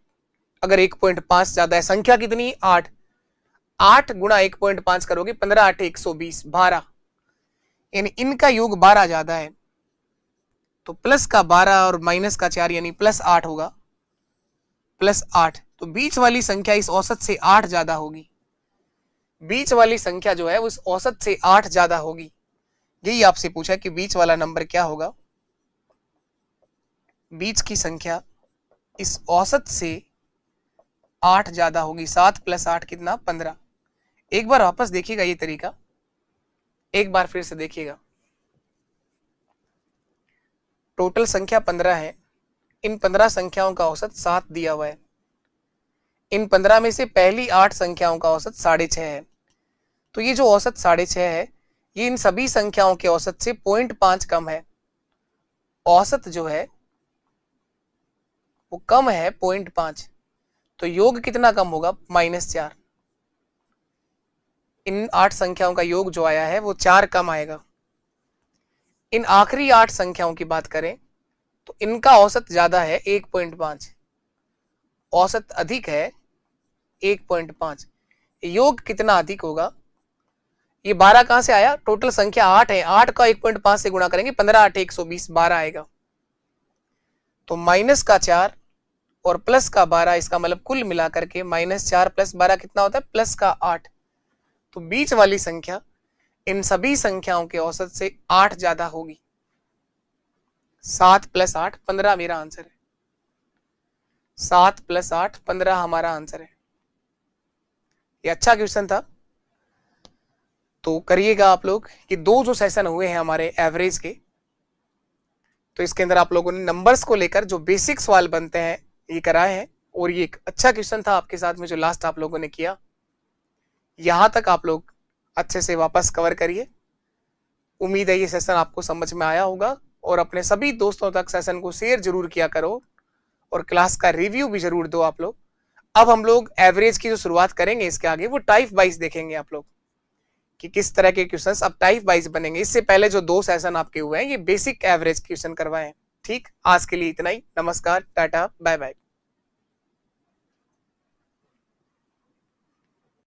अगर 1.5 ज्यादा है, संख्या कितनी? 8। 8 गुणा 1.5 करोगे 15 8 120, 12, यानी इनका योग 12 ज्यादा है। तो प्लस का 12 और माइनस का 4 यानी +8 होगा, +8। तो बीच वाली संख्या इस औसत से 8 ज्यादा होगी। बीच वाली संख्या जो है उस औसत से 8 ज्यादा होगी। यही आपसे पूछा कि बीच वाला नंबर क्या होगा। बीच की संख्या इस औसत से 8 ज्यादा होगी। 7 + 8 कितना? 15। एक बार वापस देखिएगा ये तरीका, एक बार फिर से देखिएगा। टोटल संख्या 15 है, इन 15 संख्याओं का औसत 7 दिया हुआ है। इन 15 में से पहली 8 संख्याओं का औसत 6.5 है। तो ये जो औसत 6.5 है ये इन सभी संख्याओं के औसत से 0.5 कम है। औसत जो है वो कम है 0.5, तो योग कितना कम होगा? -4। इन 8 संख्याओं का योग जो आया है वो 4 कम आएगा। इन आखिरी 8 संख्याओं की बात करें तो इनका औसत ज्यादा है 1.5, औसत अधिक है 1.5, योग कितना अधिक होगा? ये 12 कहां से आया? टोटल संख्या 8 है, 8 का 1.5 से गुणा करेंगे, 15 8 120, 12 आएगा। तो माइनस का 4 और प्लस का 12, इसका मतलब कुल मिलाकर के -4 + 12 कितना होता है? प्लस का 8। तो बीच वाली संख्या इन सभी संख्याओं के औसत से 8 ज्यादा होगी। 7 + 8 15 मेरा आंसर है। 7 + 8 15 हमारा आंसर है। ये अच्छा क्वेश्चन था, तो करिएगा आप लोग। कि 2 जो सेशन हुए हैं हमारे एवरेज के, तो इसके अंदर आप लोगों ने नंबर्स को लेकर जो बेसिक सवाल बनते हैं ये कराए हैं, और ये एक अच्छा क्वेश्चन था आपके साथ में जो लास्ट आप लोगों ने किया। यहां तक आप लोग अच्छे से वापस कवर करिए। उम्मीद है ये सेशन आपको समझ में आया होगा, और अपने सभी दोस्तों तक सेशन को शेयर जरूर किया करो, और क्लास का रिव्यू भी जरूर दो आप लोग। अब हम लोग एवरेज की जो शुरुआत करेंगे इसके आगे, वो टाइप वाइज देखेंगे आप लोग कि किस तरह के क्वेश्चंस अब टाइप वाइज बनेंगे। इससे पहले जो 2 सेशन आपके हुए हैं ये बेसिक एवरेज क्वेश्चन करवाए हैं। ठीक, आज के लिए इतना ही। नमस्कार, टाटा, बाय बाय।